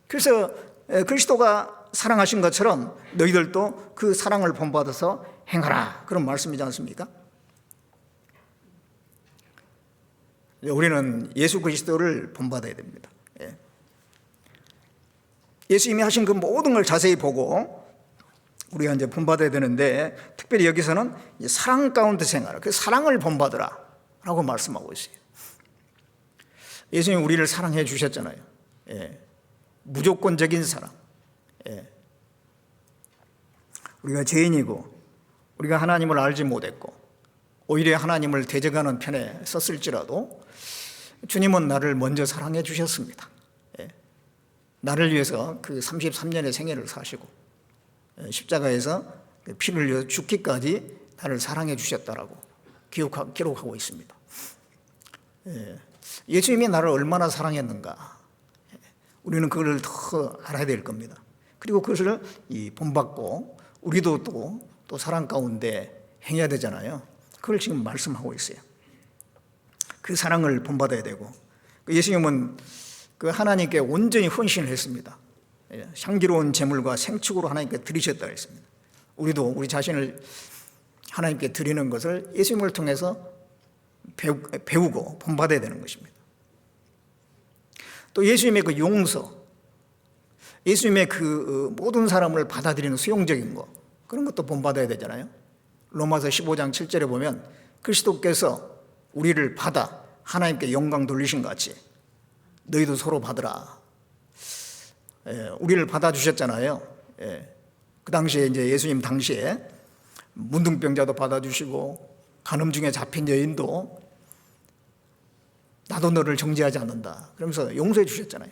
그래서 그리스도가 사랑하신 것처럼 너희들도 그 사랑을 본받아서 행하라, 그런 말씀이지 않습니까? 우리는 예수 그리스도를 본받아야 됩니다. 예수님이 하신 그 모든 걸 자세히 보고 우리가 이제 본받아야 되는데, 특별히 여기서는 사랑 가운데 생활, 그 사랑을 본받으라 라고 말씀하고 있어요. 예수님이 우리를 사랑해 주셨잖아요. 무조건적인 사랑. 우리가 죄인이고 우리가 하나님을 알지 못했고 오히려 하나님을 대적하는 편에 섰을지라도 주님은 나를 먼저 사랑해 주셨습니다. 나를 위해서 그 33년의 생애를 사시고 십자가에서 피를 흘려 죽기까지 나를 사랑해 주셨다라고 기록하고 있습니다. 예수님이 나를 얼마나 사랑했는가, 우리는 그걸 더 알아야 될 겁니다. 그리고 그것을 본받고 우리도 또 사랑 가운데 행해야 되잖아요. 그걸 지금 말씀하고 있어요. 그 사랑을 본받아야 되고, 예수님은 그 하나님께 온전히 헌신을 했습니다. 향기로운 제물과 생축으로 하나님께 드리셨다 했습니다. 우리도 우리 자신을 하나님께 드리는 것을 예수님을 통해서 배우고 본받아야 되는 것입니다. 또 예수님의 그 용서, 예수님의 그 모든 사람을 받아들이는 수용적인 것, 그런 것도 본받아야 되잖아요. 로마서 15장 7절에 보면 그리스도께서 우리를 받아 하나님께 영광 돌리신 것 같이 너희도 서로 받으라. 우리를 받아주셨잖아요. 그 당시에 이제 예수님 당시에 문둥병자도 받아주시고 간음 중에 잡힌 여인도 나도 너를 정죄하지 않는다 그러면서 용서해 주셨잖아요.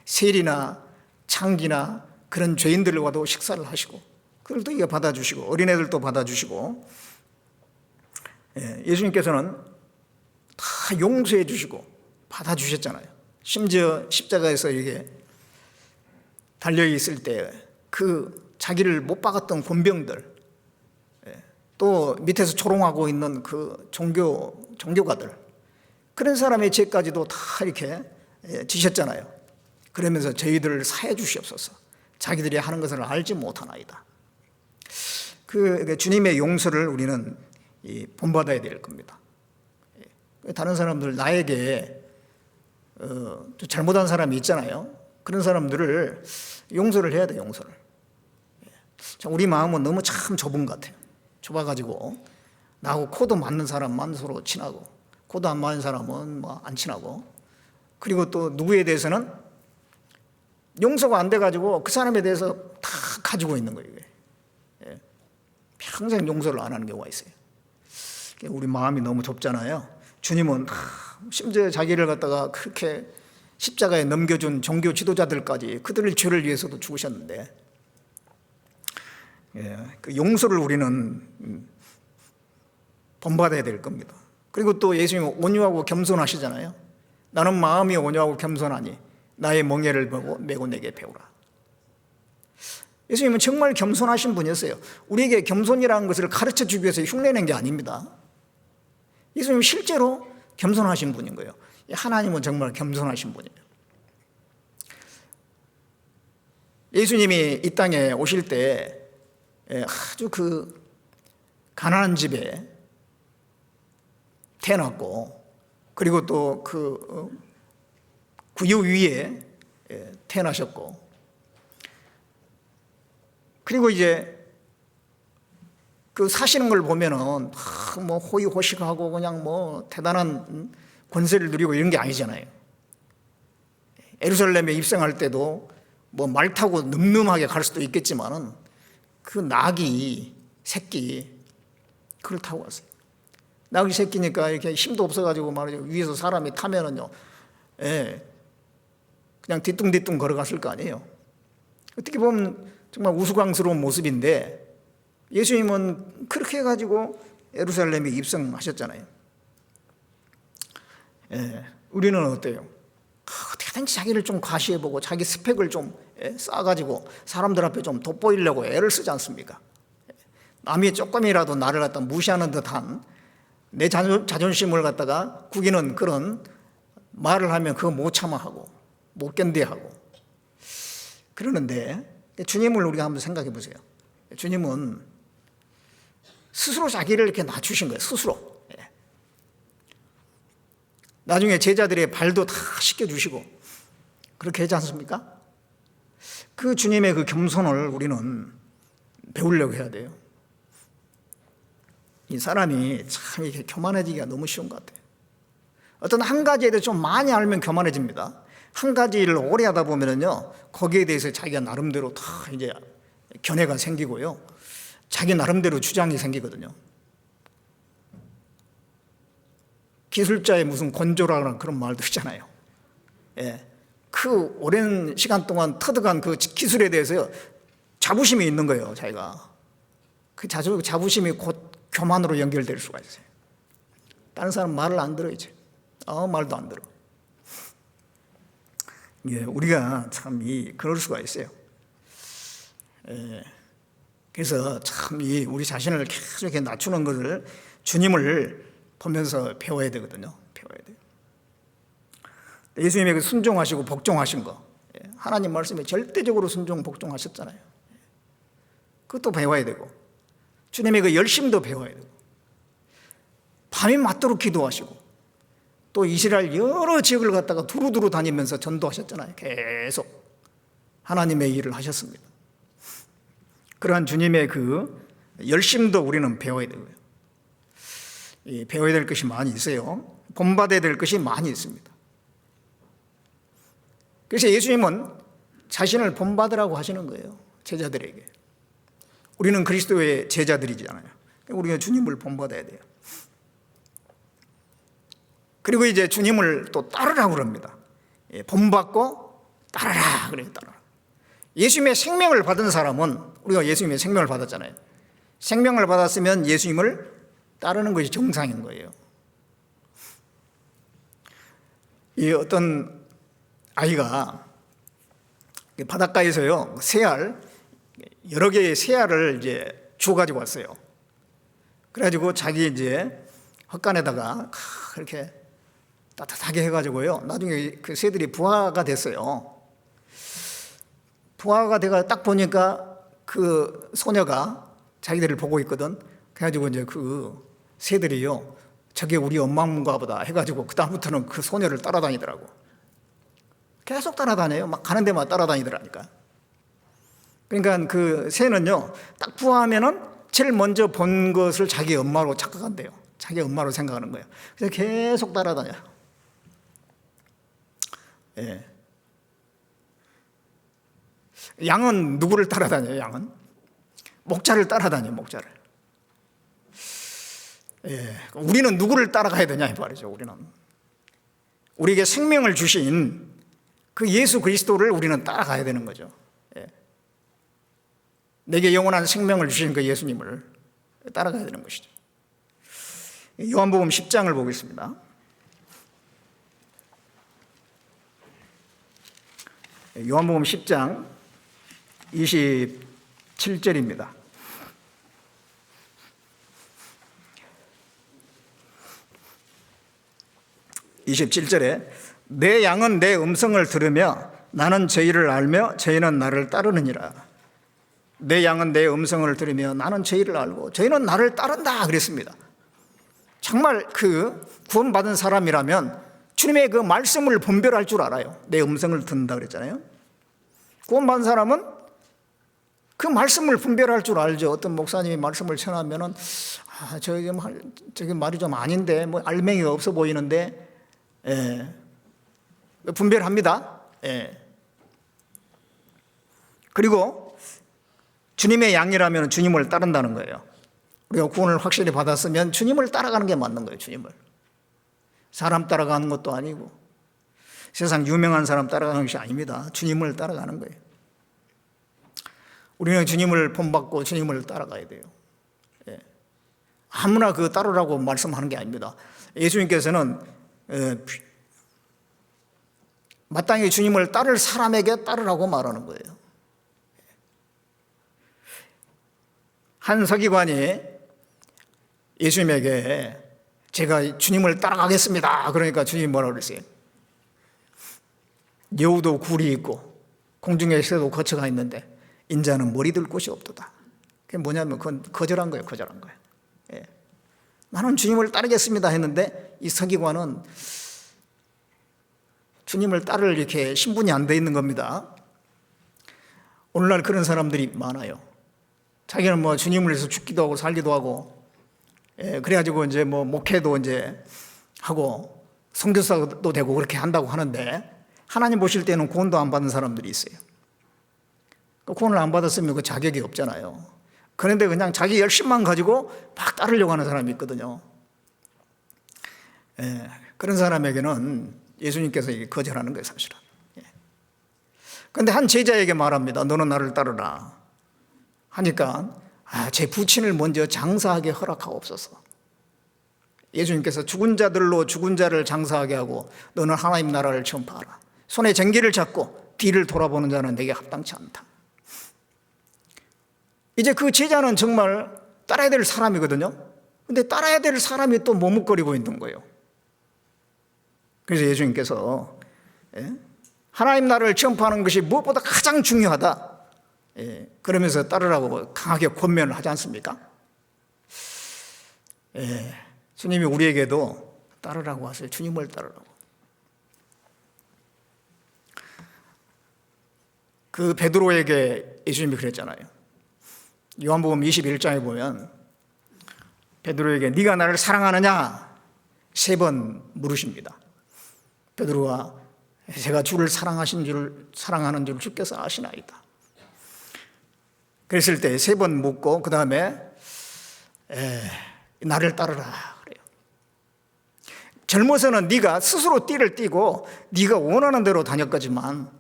세리나 창기나 그런 죄인들과도 식사를 하시고 그들도 이거 받아주시고 어린애들도 받아주시고, 예수님께서는 다 용서해 주시고 받아주셨잖아요. 심지어 십자가에서 이게 달려있을 때 그 자기를 못 박았던 권병들, 또 밑에서 조롱하고 있는 그 종교가들, 그런 사람의 죄까지도 다 이렇게 지셨잖아요. 그러면서 저희들을 사해 주시옵소서. 자기들이 하는 것을 알지 못하나이다. 그 주님의 용서를 우리는 본받아야 될 겁니다. 다른 사람들, 나에게 잘못한 사람이 있잖아요. 그런 사람들을 용서를 해야 돼요. 용서를. 우리 마음은 너무 참 좁은 것 같아요. 좁아가지고 나하고 코도 맞는 사람만 서로 친하고, 코도 안 맞는 사람은 뭐 안 친하고, 그리고 또 누구에 대해서는 용서가 안 돼가지고 그 사람에 대해서 다 가지고 있는 거예요. 평생 용서를 안 하는 경우가 있어요. 우리 마음이 너무 좁잖아요. 주님은 심지어 자기를 갖다가 그렇게 십자가에 넘겨준 종교 지도자들까지 그들의 죄를 위해서도 죽으셨는데, 그 용서를 우리는 본받아야 될 겁니다. 그리고 또 예수님은 온유하고 겸손하시잖아요. 나는 마음이 온유하고 겸손하니 나의 멍에를 메고 내게 배우라. 예수님은 정말 겸손하신 분이었어요. 우리에게 겸손이라는 것을 가르쳐 주기 위해서 흉내낸 게 아닙니다. 예수님은 실제로 겸손하신 분인 거예요. 하나님은 정말 겸손하신 분이에요. 예수님이 이 땅에 오실 때 아주 그 가난한 집에 태어났고, 그리고 또 그 구유 위에 태어나셨고, 그리고 이제 그 사시는 걸 보면은 뭐 호의호식하고 그냥 뭐 대단한 권세를 누리고 이런 게 아니잖아요. 예루살렘에 입성할 때도 뭐 말 타고 늠름하게 갈 수도 있겠지만은 그 나귀 새끼, 그걸 타고 왔어요. 나귀 새끼니까 이렇게 힘도 없어가지고 말이죠. 위에서 사람이 타면은요, 그냥 뒤뚱뒤뚱 걸어갔을 거 아니에요. 어떻게 보면 정말 우스꽝스러운 모습인데, 예수님은 그렇게 해가지고 예루살렘에 입성하셨잖아요. 우리는 어때요? 어떻게든지 자기를 좀 과시해보고 자기 스펙을 좀 쌓아가지고 사람들 앞에 좀 돋보이려고 애를 쓰지 않습니까? 남이 조금이라도 나를 갖다 무시하는 듯한 내 자존심을 갖다가 구기는 그런 말을 하면 그거 못 참아하고 못 견뎌하고 그러는데, 주님을 우리가 한번 생각해 보세요. 주님은 스스로 자기를 이렇게 낮추신 거예요. 스스로. 나중에 제자들의 발도 다 씻겨주시고 그렇게 하지 않습니까? 그 주님의 그 겸손을 우리는 배우려고 해야 돼요. 이 사람이 참 이렇게 교만해지기가 너무 쉬운 것 같아요. 어떤 한 가지에 대해서 좀 많이 알면 교만해집니다. 한 가지 일을 오래 하다 보면은요, 거기에 대해서 자기가 나름대로 다 이제 견해가 생기고요, 자기 나름대로 주장이 생기거든요. 기술자의 무슨 건조라는 그런 말도 있잖아요. 그 오랜 시간 동안 터득한 그 기술에 대해서 자부심이 있는 거예요, 자기가. 그 자부심이 곧 교만으로 연결될 수가 있어요. 다른 사람 말을 안 들어요, 이제. 말도 안 들어. 우리가 참 그럴 수가 있어요. 그래서 참 우리 자신을 계속 이렇게 낮추는 것을 주님을 보면서 배워야 되거든요. 배워야 돼요. 예수님에게 순종하시고 복종하신 거, 하나님 말씀에 절대적으로 순종 복종하셨잖아요. 그것도 배워야 되고, 주님의 그 열심도 배워야 되고, 밤이 맞도록 기도하시고, 또 이스라엘 여러 지역을 갖다가 두루두루 다니면서 전도하셨잖아요. 계속 하나님의 일을 하셨습니다. 그러한 주님의 그 열심도 우리는 배워야 되고요. 배워야 될 것이 많이 있어요. 본받아야 될 것이 많이 있습니다. 그래서 예수님은 자신을 본받으라고 하시는 거예요, 제자들에게. 우리는 그리스도의 제자들이잖아요. 우리가 주님을 본받아야 돼요. 그리고 이제 주님을 또 따르라고 그럽니다. 본받고 따르라 그래요. 따르라. 예수님의 생명을 받은 사람은, 우리가 예수님의 생명을 받았잖아요. 생명을 받았으면 예수님을 따르는 것이 정상인 거예요. 이 어떤 아이가 바닷가에서요, 새알, 여러 개의 새알을 이제 주워 가지고 왔어요. 그래가지고 자기 이제 헛간에다가 이렇게 따뜻하게 해가지고요. 나중에 그 새들이 부화가 됐어요. 부화가 돼가 딱 보니까 그 소녀가 자기들을 보고 있거든. 그래가지고 이제 그 새들이요, 저게 우리 엄마인가 보다 해가지고 그다음부터는 그 소녀를 따라다니더라고. 계속 따라다녀요. 막 가는 데만 따라다니더라니까. 그러니까 그 새는요, 딱 부화하면은 제일 먼저 본 것을 자기 엄마로 착각한대요. 자기 엄마로 생각하는 거예요. 그래서 계속 따라다녀요. 예. 양은 누구를 따라다녀요? 양은 목자를 따라다녀요. 목자를. 예. 우리는 누구를 따라가야 되냐 이 말이죠. 우리에게 생명을 주신 그 예수 그리스도를 우리는 따라가야 되는 거죠. 예. 내게 영원한 생명을 주신 그 예수님을 따라가야 되는 것이죠. 요한복음 10장을 보겠습니다. 요한복음 10장 27절입니다. 27절에 내 양은 내 음성을 들으며 나는 저희를 알며 저희는 나를 따르느니라. 내 양은 내 음성을 들으며 나는 저희를 알고 저희는 나를 따른다 그랬습니다. 정말 그 구원받은 사람이라면 주님의 그 말씀을 분별할 줄 알아요. 내 음성을 듣는다 그랬잖아요. 구원받은 사람은 그 말씀을 분별할 줄 알죠. 어떤 목사님이 말씀을 전하면은 저기 말이 좀 아닌데 뭐 알맹이가 없어 보이는데, 예. 분별합니다. 예. 그리고 주님의 양이라면 주님을 따른다는 거예요. 우리가 구원을 확실히 받았으면 주님을 따라가는 게 맞는 거예요. 주님을. 사람 따라가는 것도 아니고 세상 유명한 사람 따라가는 것이 아닙니다. 주님을 따라가는 거예요. 우리는 주님을 본받고 주님을 따라가야 돼요. 예. 아무나 그 따르라고 말씀하는 게 아닙니다. 예수님께서는 마땅히 주님을 따를 사람에게 따르라고 말하는 거예요. 한 서기관이 예수님에게 제가 주님을 따라가겠습니다. 그러니까 주님이 뭐라고 그랬어요? 여우도 굴이 있고 공중의 새도 거처가 있는데 인자는 머리 들 곳이 없도다. 그게 뭐냐면 그건 거절한 거예요. 거절한 거예요. 예. 나는 주님을 따르겠습니다 했는데 이 서기관은 주님을 따를 이렇게 신분이 안 돼 있는 겁니다. 오늘날 그런 사람들이 많아요. 자기는 뭐 주님을 위해서 죽기도 하고 살기도 하고, 예, 그래가지고 이제 뭐 목회도 이제 하고 선교사도 되고 그렇게 한다고 하는데 하나님 보실 때는 구원도 안 받은 사람들이 있어요. 구원을 안 받았으면 그 자격이 없잖아요. 그런데 그냥 자기 열심만 가지고 막 따르려고 하는 사람이 있거든요. 예, 그런 사람에게는 예수님께서 거절하는 거예요, 사실은. 그런데 한 제자에게 말합니다. 너는 나를 따르라 하니까 제 부친을 먼저 장사하게 허락하옵소서. 예수님께서 죽은 자들로 죽은 자를 장사하게 하고 너는 하나님 나라를 전파하라. 손에 쟁기를 잡고 뒤를 돌아보는 자는 내게 합당치 않다. 이제 그 제자는 정말 따라야 될 사람이거든요. 근데 따라야 될 사람이 또 머뭇거리고 있는 거예요. 그래서 예수님께서 하나님 나라를 전파하는 것이 무엇보다 가장 중요하다. 그러면서 따르라고 강하게 권면을 하지 않습니까? 주님이 우리에게도 따르라고 하세요. 주님을 따르라고. 그 베드로에게 예수님이 그랬잖아요. 요한복음 21장에 보면 베드로에게 네가 나를 사랑하느냐 3번 물으십니다. 베드로가 제가 주를 사랑하는 줄 주께서 아시나이다. 그랬을 때 3번 묻고 그 다음에 나를 따르라 그래요. 젊어서는 네가 스스로 띠를 띠고 네가 원하는 대로 다녔거지만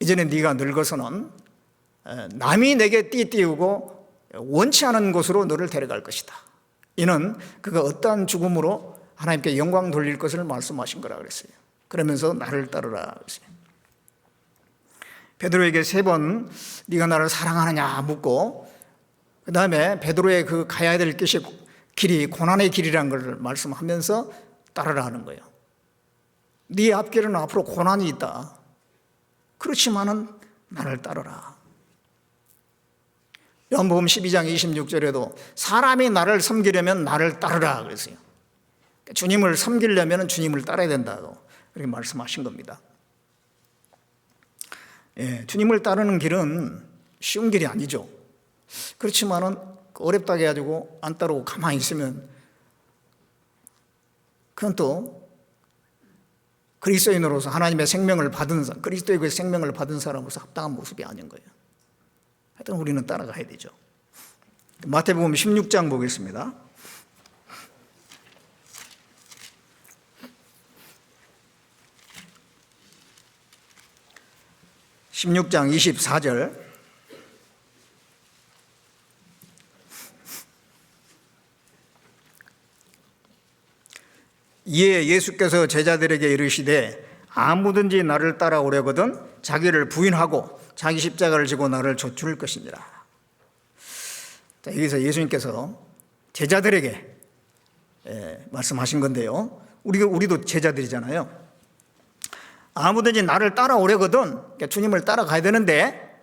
이제는 네가 늙어서는 남이 내게 띠 띄우고 원치 않은 곳으로 너를 데려갈 것이다. 이는 그가 어떠한 죽음으로 하나님께 영광 돌릴 것을 말씀하신 거라 그랬어요. 그러면서 나를 따르라 그랬어요. 베드로에게 3번 네가 나를 사랑하느냐 묻고 그 다음에 베드로의 그 가야 될 길이 고난의 길이라는 걸 말씀하면서 따르라 하는 거예요. 네 앞길은 앞으로 고난이 있다. 그렇지만은 나를 따르라. 요한복음 12장 26절에도 사람이 나를 섬기려면 나를 따르라 그랬어요. 주님을 섬기려면 주님을 따라야 된다고 그렇게 말씀하신 겁니다. 예, 주님을 따르는 길은 쉬운 길이 아니죠. 그렇지만은 어렵다고 해가지고 안 따르고 가만히 있으면 그건 또 그리스도인으로서 하나님의 생명을 받은 사람, 그리스도의 그 생명을 받은 사람으로서 합당한 모습이 아닌 거예요. 하여튼 우리는 따라가야 되죠. 마태복음 16장 보겠습니다. 16장 24절. 이에 예수께서 제자들에게 이르시되 아무든지 나를 따라오려거든 자기를 부인하고 자기 십자가를 지고 나를 쫓을 것이니라. 자, 여기서 예수님께서 제자들에게 말씀하신 건데요. 우리도 제자들이잖아요. 아무든지 나를 따라오려거든, 그러니까 주님을 따라가야 되는데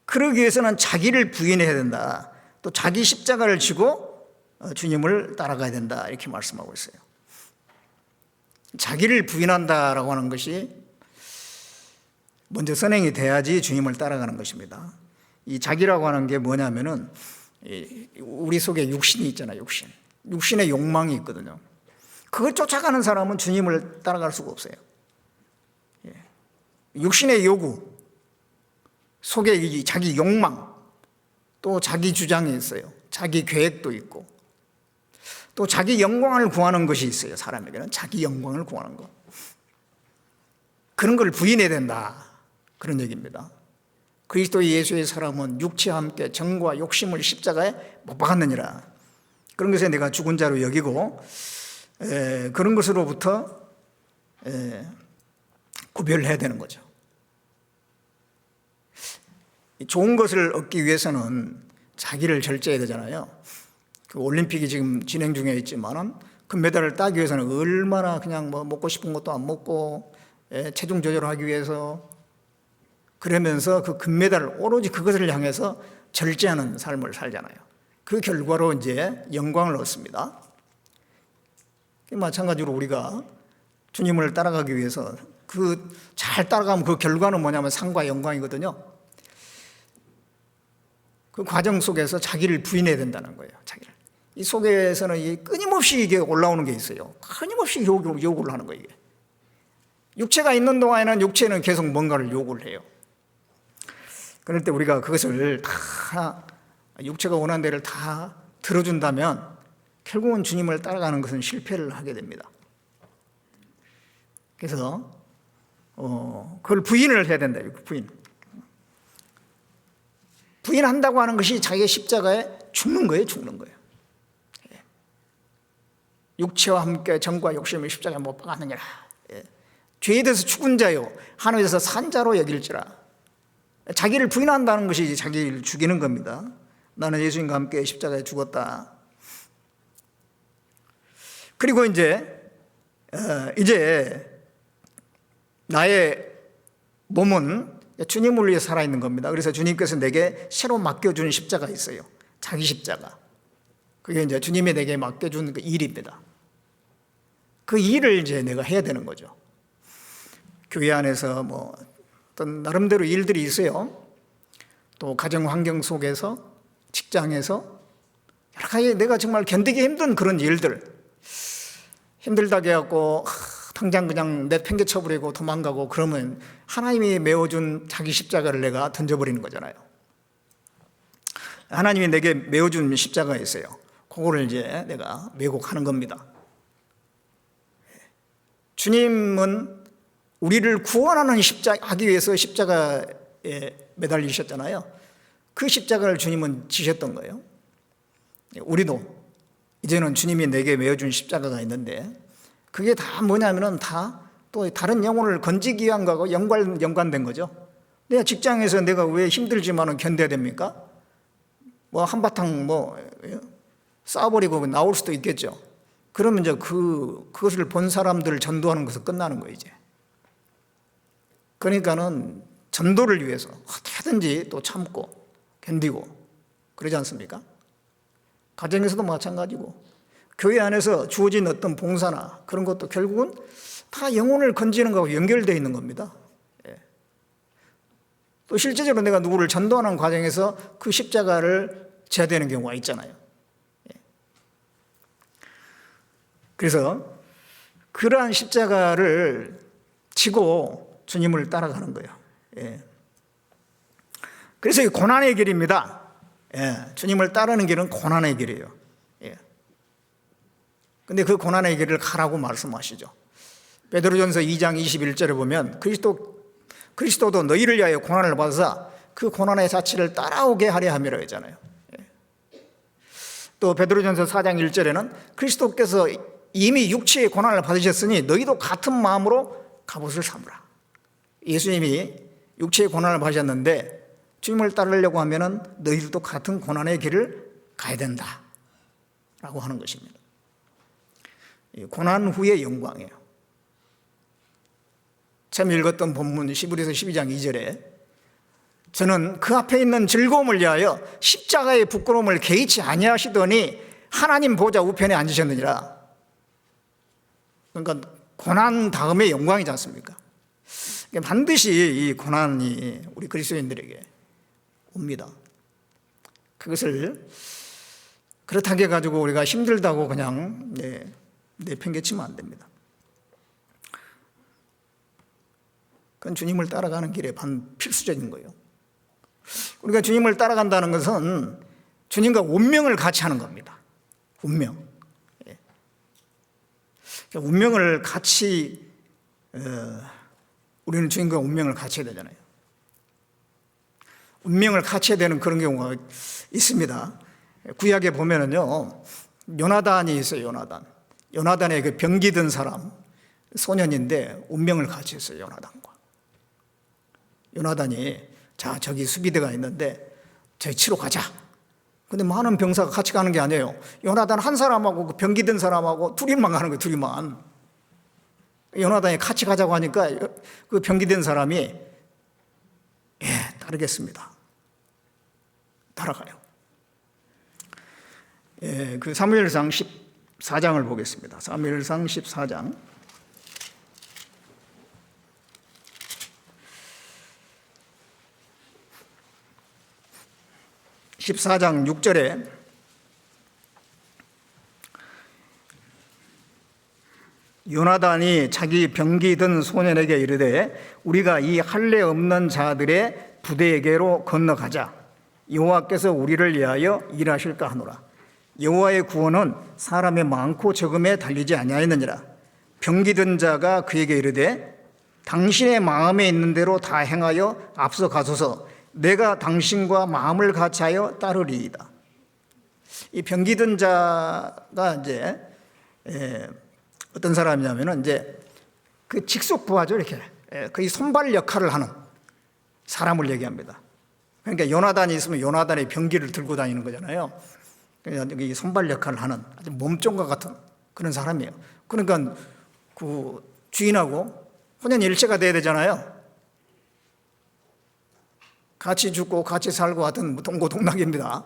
그러기 위해서는 자기를 부인해야 된다. 또 자기 십자가를 지고 주님을 따라가야 된다. 이렇게 말씀하고 있어요. 자기를 부인한다라고 하는 것이 먼저 선행이 돼야지 주님을 따라가는 것입니다. 이 자기라고 하는 게 뭐냐면은 우리 속에 육신이 있잖아요. 육신의 욕망이 있거든요. 그걸 쫓아가는 사람은 주님을 따라갈 수가 없어요. 육신의 요구 속에 이 자기 욕망, 또 자기 주장이 있어요. 자기 계획도 있고, 또 자기 영광을 구하는 것이 있어요. 사람에게는 자기 영광을 구하는 것, 그런 걸 부인해야 된다, 그런 얘기입니다. 그리스도 예수의 사람은 육체와 함께 정과 욕심을 십자가에 못 박았느니라. 그런 것에 내가 죽은 자로 여기고 그런 것으로부터 구별해야 되는 거죠. 좋은 것을 얻기 위해서는 자기를 절제해야 되잖아요. 그 올림픽이 지금 진행 중에 있지만은 금메달을 따기 위해서는 얼마나 그냥 뭐 먹고 싶은 것도 안 먹고 체중 조절하기 위해서, 그러면서 그 금메달을 오로지 그것을 향해서 절제하는 삶을 살잖아요. 그 결과로 이제 영광을 얻습니다. 마찬가지로 우리가 주님을 따라가기 위해서 잘 따라가면 그 결과는 뭐냐면 상과 영광이거든요. 그 과정 속에서 자기를 부인해야 된다는 거예요. 자기를. 이 속에서는 끊임없이 이게 올라오는 게 있어요. 끊임없이 요구를 하는 거예요. 이게. 육체가 있는 동안에는 육체는 계속 뭔가를 요구를 해요. 그럴 때 우리가 그것을 다, 육체가 원하는 데를 다 들어준다면 결국은 주님을 따라가는 것은 실패를 하게 됩니다. 그래서 그걸 부인을 해야 된다. 부인한다고 하는 것이 자기의 십자가에 죽는 거예요. 육체와 함께 정과 욕심을 십자가에 못 박았느니라. 죄에 대해서 죽은 자요 하늘에서 산 자로 여길지라. 자기를 부인한다는 것이 자기를 죽이는 겁니다. 나는 예수님과 함께 십자가에 죽었다. 그리고 이제 나의 몸은 주님을 위해 살아있는 겁니다. 그래서 주님께서 내게 새로 맡겨준 십자가 있어요. 자기 십자가. 그게 이제 주님이 내게 맡겨준 그 일입니다. 그 일을 이제 내가 해야 되는 거죠. 교회 안에서 뭐 어떤 나름대로 일들이 있어요. 또 가정 환경 속에서, 직장에서 여러 가지 내가 정말 견디기 힘든 그런 일들, 힘들다고 해갖고 당장 그냥 내팽개쳐버리고 도망가고 그러면 하나님이 메워준 자기 십자가를 내가 던져버리는 거잖아요. 하나님이 내게 메워준 십자가가 있어요. 그거를 이제 내가 메고 가는 겁니다. 주님은 우리를 구원하는 하기 위해서 십자가에 매달리셨잖아요. 그 십자가를 주님은 지셨던 거예요. 우리도 이제는 주님이 내게 메어준 십자가가 있는데 그게 다 뭐냐면은 다 또 다른 영혼을 건지기 위한 거하고 연관된 거죠. 내가 직장에서 내가 왜 힘들지만은 견뎌야 됩니까? 뭐 한바탕 쏴버리고 나올 수도 있겠죠. 그러면 이제 그것을 본 사람들을 전도하는 것은 끝나는 거예요, 이제. 그러니까는 전도를 위해서 어떻게든지 또 참고 견디고 그러지 않습니까? 가정에서도 마찬가지고 교회 안에서 주어진 어떤 봉사나 그런 것도 결국은 다 영혼을 건지는 것하고 연결되어 있는 겁니다. 예. 또 실제적으로 내가 누구를 전도하는 과정에서 그 십자가를 져야 되는 경우가 있잖아요. 예. 그래서 그러한 십자가를 지고 주님을 따라가는 거예요. 예. 그래서 이 고난의 길입니다. 예. 주님을 따르는 길은 고난의 길이에요. 예. 근데 그 고난의 길을 가라고 말씀하시죠. 베드로전서 2장 21절에 보면 그리스도도 너희를 위하여 고난을 받아서 그 고난의 자취를 따라오게 하려 함이라고 했잖아요. 예. 또 베드로전서 4장 1절에는 그리스도께서 이미 육체의 고난을 받으셨으니 너희도 같은 마음으로 갑옷을 삼으라. 예수님이 육체의 고난을 받으셨는데 주님을 따르려고 하면은 너희들도 같은 고난의 길을 가야 된다 라고 하는 것입니다. 고난 후의 영광이에요. 처음 읽었던 본문 히브리서 12장 2절에 저는 그 앞에 있는 즐거움을 위하여 십자가의 부끄러움을 개의치 아니하시더니 하나님 보좌 우편에 앉으셨느니라. 그러니까 고난 다음에 영광이지 않습니까? 반드시 이 고난이 우리 그리스도인들에게 옵니다. 그것을 그렇다고 해가지고 우리가 힘들다고 그냥 내팽개치면 안 됩니다. 그건 주님을 따라가는 길에 필수적인 거예요. 우리가 주님을 따라간다는 것은 주님과 운명을 같이 하는 겁니다. 운명. 운명을 같이 우리는 주님과 운명을 같이 해야 되잖아요. 운명을 같이 해야 되는 그런 경우가 있습니다. 구약에 보면은요, 요나단이 있어요. 요나단의 그 병기 든 사람 소년인데 운명을 같이 했어요. 요나단이 자 저기 수비대가 있는데 저기 치러 가자. 근데 많은 병사가 같이 가는 게 아니에요. 요나단 한 사람하고 그 병기 든 사람하고 둘이만 가는 거예요. 둘이만. 요나단이 같이 가자고 하니까 그 병기 든 사람이 따르겠습니다. 따라가요. 그 사무엘상 14장을 보겠습니다. 사무엘상 14장. 14장 6절에 요나단이 자기 병기 든 소년에게 이르되 우리가 이 할례 없는 자들의 부대에게로 건너가자. 여호와께서 우리를 위하여 일하실까 하노라. 여호와의 구원은 사람의 많고 적음에 달리지 아니하였느니라. 병기 든 자가 그에게 이르되 당신의 마음에 있는 대로 다 행하여 앞서 가소서. 내가 당신과 마음을 같이하여 따르리이다. 이 병기 든 자가 이제 어떤 사람이냐면은 이제 그 직속 부하죠, 이렇게 거의 손발 역할을 하는 사람을 얘기합니다. 그러니까 요나단이 있으면 요나단의 병기를 들고 다니는 거잖아요. 그러니까 이 손발 역할을 하는 아주 몸종과 같은 그런 사람이에요. 그러니까 그 주인하고 혼연일체가 돼야 되잖아요. 같이 죽고 같이 살고 하던 동고동락입니다.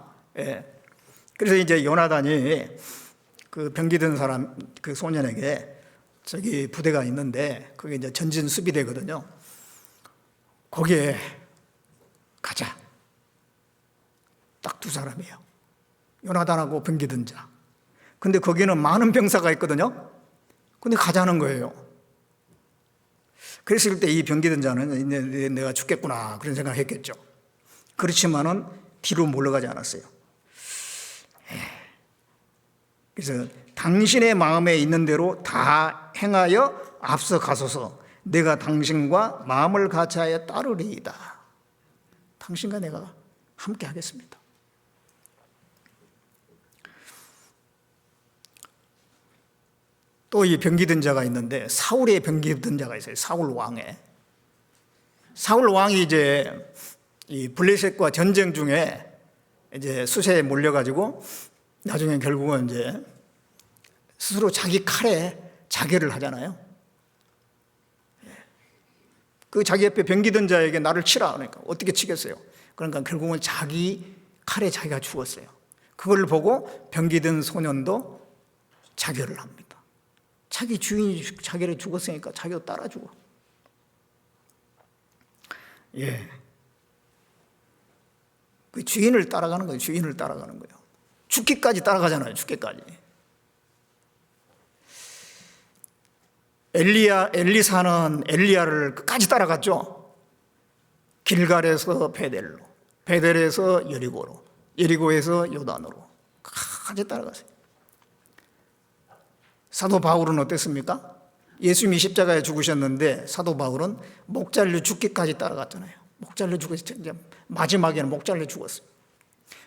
그래서 이제 요나단이 그 병기 든 사람 그 소년에게 저기 부대가 있는데 그게 이제 전진 수비대거든요. 거기에 가자. 딱 두 사람이에요. 요나단하고 병기 든 자. 근데 거기는 많은 병사가 있거든요. 근데 가자는 거예요. 그랬을 때 이 병기 든 자는 내가 죽겠구나 그런 생각을 했겠죠. 그렇지만은 뒤로 물러가지 않았어요. 그래서 당신의 마음에 있는 대로 다 행하여 앞서 가소서. 내가 당신과 마음을 같이하여 따르리이다. 당신과 내가 함께 하겠습니다. 또 이 병기 든 자가 있는데 사울의 병기 든 자가 있어요. 사울 왕이 이제 이 블레셋과 전쟁 중에 이제 수세에 몰려가지고 나중에 결국은 이제 스스로 자기 칼에 자결을 하잖아요. 그 자기 옆에 병기던 자에게 나를 치라 그러니까 어떻게 치겠어요? 그러니까 결국은 자기 칼에 자기가 죽었어요. 그걸 보고 병기던 소년도 자결을 합니다. 자기 주인이 자결에 죽었으니까 자기도 따라 죽어. 예. 그 주인을 따라가는 거예요. 주인을 따라가는 거예요. 죽기까지 따라가잖아요. 죽기까지. 엘리사는 엘리야를 끝까지 따라갔죠. 길갈에서 베델로, 베델에서 여리고로, 여리고에서 요단으로 끝까지 따라갔어요. 사도 바울은 어땠습니까? 예수님이 십자가에 죽으셨는데 사도 바울은 목 잘려 죽기까지 따라갔잖아요. 목 잘려 죽었어요. 마지막에는 목 잘려 죽었어요.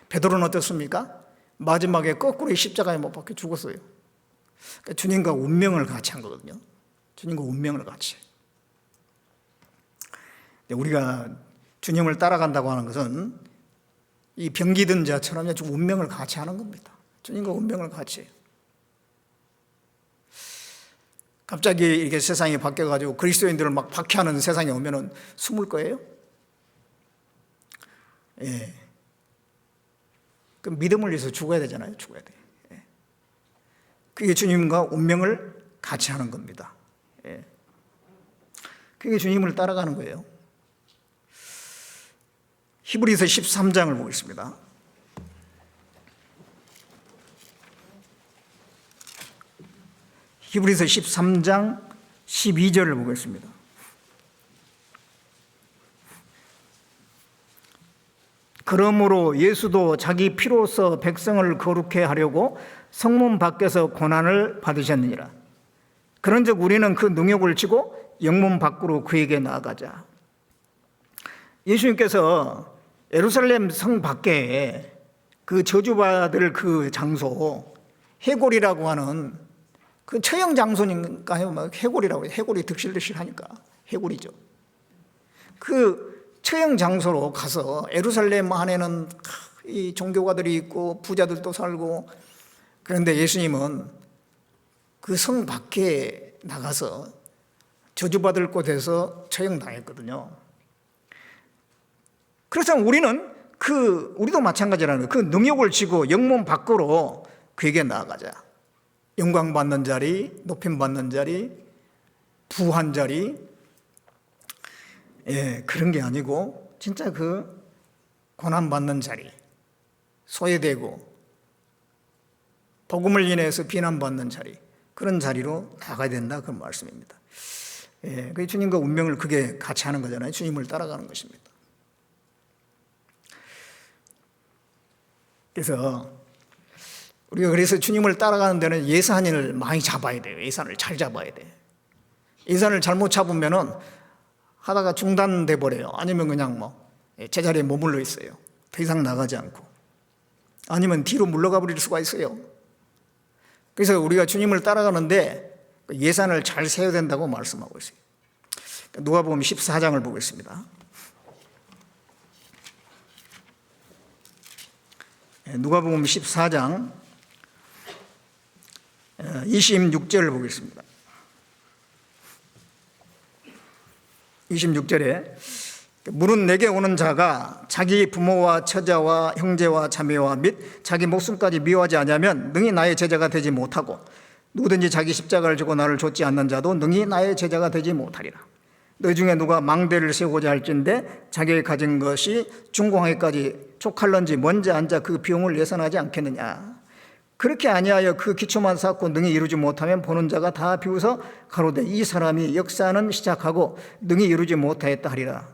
베드로는 어떻습니까? 마지막에 거꾸로 십자가에 못 박혀 죽었어요. 그러니까 주님과 운명을 같이 한 거거든요. 주님과 운명을 같이. 우리가 주님을 따라간다고 하는 것은 이 병기든 자처럼 운명을 같이 하는 겁니다. 주님과 운명을 같이 해요. 갑자기 이렇게 세상이 바뀌어가지고 그리스도인들을 막 박해하는 세상이 오면은 숨을 거예요? 예. 그럼 믿음을 위해서 죽어야 되잖아요. 죽어야 돼. 예. 그게 주님과 운명을 같이 하는 겁니다. 예. 그게 주님을 따라가는 거예요. 히브리서 13장을 보겠습니다. 히브리서 13장 12절을 보겠습니다. 그러므로 예수도 자기 피로써 백성을 거룩해 하려고 성문 밖에서 고난을 받으셨느니라. 그런즉 우리는 그 능욕을 지고 영문 밖으로 그에게 나아가자. 예수님께서 예루살렘 성 밖에 그 저주받을 그 장소 해골이라고 하는 그 처형 장소니까요. 막 해골이라고 해요. 해골이 득실득실 하니까 해골이죠. 그 처형 장소로 가서 예루살렘 안에는 이 종교가들이 있고 부자들도 살고, 그런데 예수님은 그 성 밖에 나가서 저주받을 곳에서 처형당했거든요. 그래서 우리도 마찬가지라는 거예요. 그 능욕을 지고 영문 밖으로 그에게 나아가자. 영광 받는 자리, 높임 받는 자리, 부한 자리, 예, 그런 게 아니고 진짜 그 고난 받는 자리, 소외되고 복음을 인해서 비난받는 자리, 그런 자리로 나가야 된다, 그런 말씀입니다. 예, 그 주님과 운명을 그게 같이 하는 거잖아요. 주님을 따라가는 것입니다. 그래서 주님을 따라가는 데는 예산을 많이 잡아야 돼요. 예산을 잘 잡아야 돼. 예산을 잘못 잡으면은 하다가 중단돼 버려요. 아니면 그냥 제자리에 머물러 있어요. 더 이상 나가지 않고. 아니면 뒤로 물러가 버릴 수가 있어요. 그래서 우리가 주님을 따라가는데 예산을 잘 세워야 된다고 말씀하고 있어요. 누가복음 14장을 보겠습니다. 누가복음 14장 26절을 보겠습니다. 26절에 물은 내게 오는 자가 자기 부모와 처자와 형제와 자매와 및 자기 목숨까지 미워하지 않으면 능히 나의 제자가 되지 못하고, 누구든지 자기 십자가를 지고 나를 좇지 않는 자도 능히 나의 제자가 되지 못하리라. 너희 중에 누가 망대를 세우고자 할진대 자기가 가진 것이 중공하기까지 촉할런지 먼저 앉아 그 비용을 예산하지 않겠느냐. 그렇게 아니하여 그 기초만 쌓고 능히 이루지 못하면 보는 자가 다 비웃어 가로되 이 사람이 역사는 시작하고 능히 이루지 못하였다 하리라.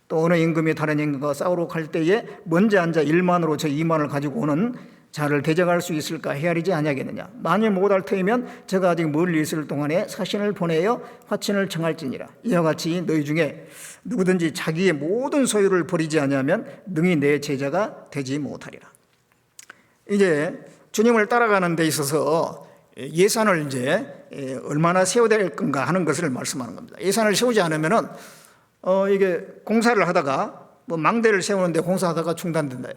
또 어느 임금이 다른 임금과 싸우러 갈 때에 먼저 앉아 1만으로 저 2만을 가지고 오는 자를 대적할 수 있을까 헤아리지 아니하겠느냐. 만일 못할 터이면 제가 아직 멀리 있을 동안에 사신을 보내어 화친을 청할지니라. 이와 같이 너희 중에 누구든지 자기의 모든 소유를 버리지 아니하면 능히 내 제자가 되지 못하리라. 이제 주님을 따라가는 데 있어서 예산을 이제 얼마나 세워야 될 건가 하는 것을 말씀하는 겁니다. 예산을 세우지 않으면은 이게 공사를 하다가 망대를 세우는데 공사하다가 중단된다,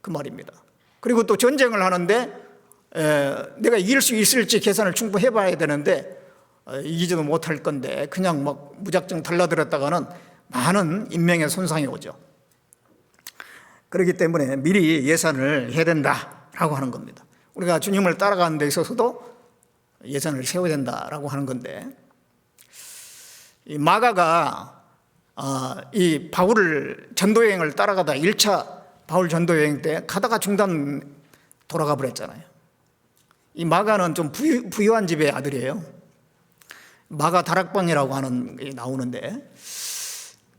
그 말입니다. 그리고 또 전쟁을 하는데 내가 이길 수 있을지 계산을 충분히 해봐야 되는데 이기지도 못할 건데 그냥 막 무작정 달라들었다가는 많은 인명의 손상이 오죠. 그렇기 때문에 미리 예산을 해야 된다라고 하는 겁니다. 우리가 주님을 따라가는 데 있어서도 예산을 세워야 된다라고 하는 건데, 이 마가가 이 바울을 전도여행을 따라가다 1차 바울 전도여행 때 가다가 중단 돌아가 버렸잖아요. 이 마가는 좀 부유한 집의 아들이에요. 마가 다락방이라고 하는 게 나오는데,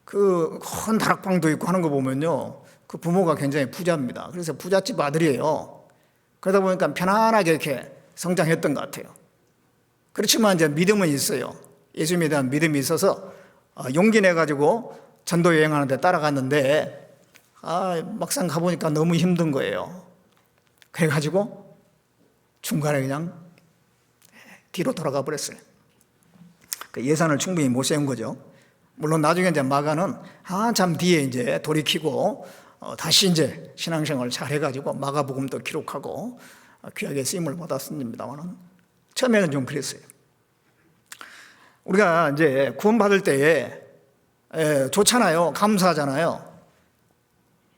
그 큰 다락방도 있고 하는 거 보면요, 그 부모가 굉장히 부자입니다. 그래서 부잣집 아들이에요. 그러다 보니까 편안하게 이렇게 성장했던 것 같아요. 그렇지만 이제 믿음은 있어요. 예수님에 대한 믿음이 있어서 용기 내가지고 전도 여행하는데 따라갔는데 막상 가보니까 너무 힘든 거예요. 그래가지고 중간에 그냥 뒤로 돌아가 버렸어요. 그 예산을 충분히 못 세운 거죠. 물론 나중에 이제 마가는 한참 뒤에 이제 돌이키고 다시 이제 신앙생활을 잘 해가지고 마가복음도 기록하고 귀하게 쓰임을 받았습니다만은 처음에는 좀 그랬어요. 우리가 이제 구원받을 때에 좋잖아요. 감사하잖아요.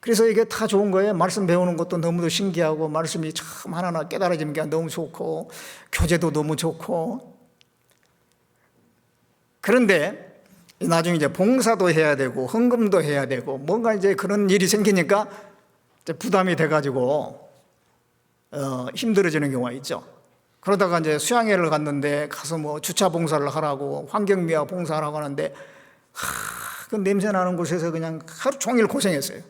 그래서 이게 다 좋은 거예요. 말씀 배우는 것도 너무도 신기하고 말씀이 참 하나하나 깨달아지는 게 너무 좋고 교제도 너무 좋고. 그런데 나중에 이제 봉사도 해야 되고 헌금도 해야 되고 뭔가 이제 그런 일이 생기니까 이제 부담이 돼가지고 힘들어지는 경우가 있죠. 그러다가 이제 수양회를 갔는데 가서 뭐 주차 봉사를 하라고 환경미화 봉사하라고 하는데 그 냄새 나는 곳에서 그냥 하루 종일 고생했어요.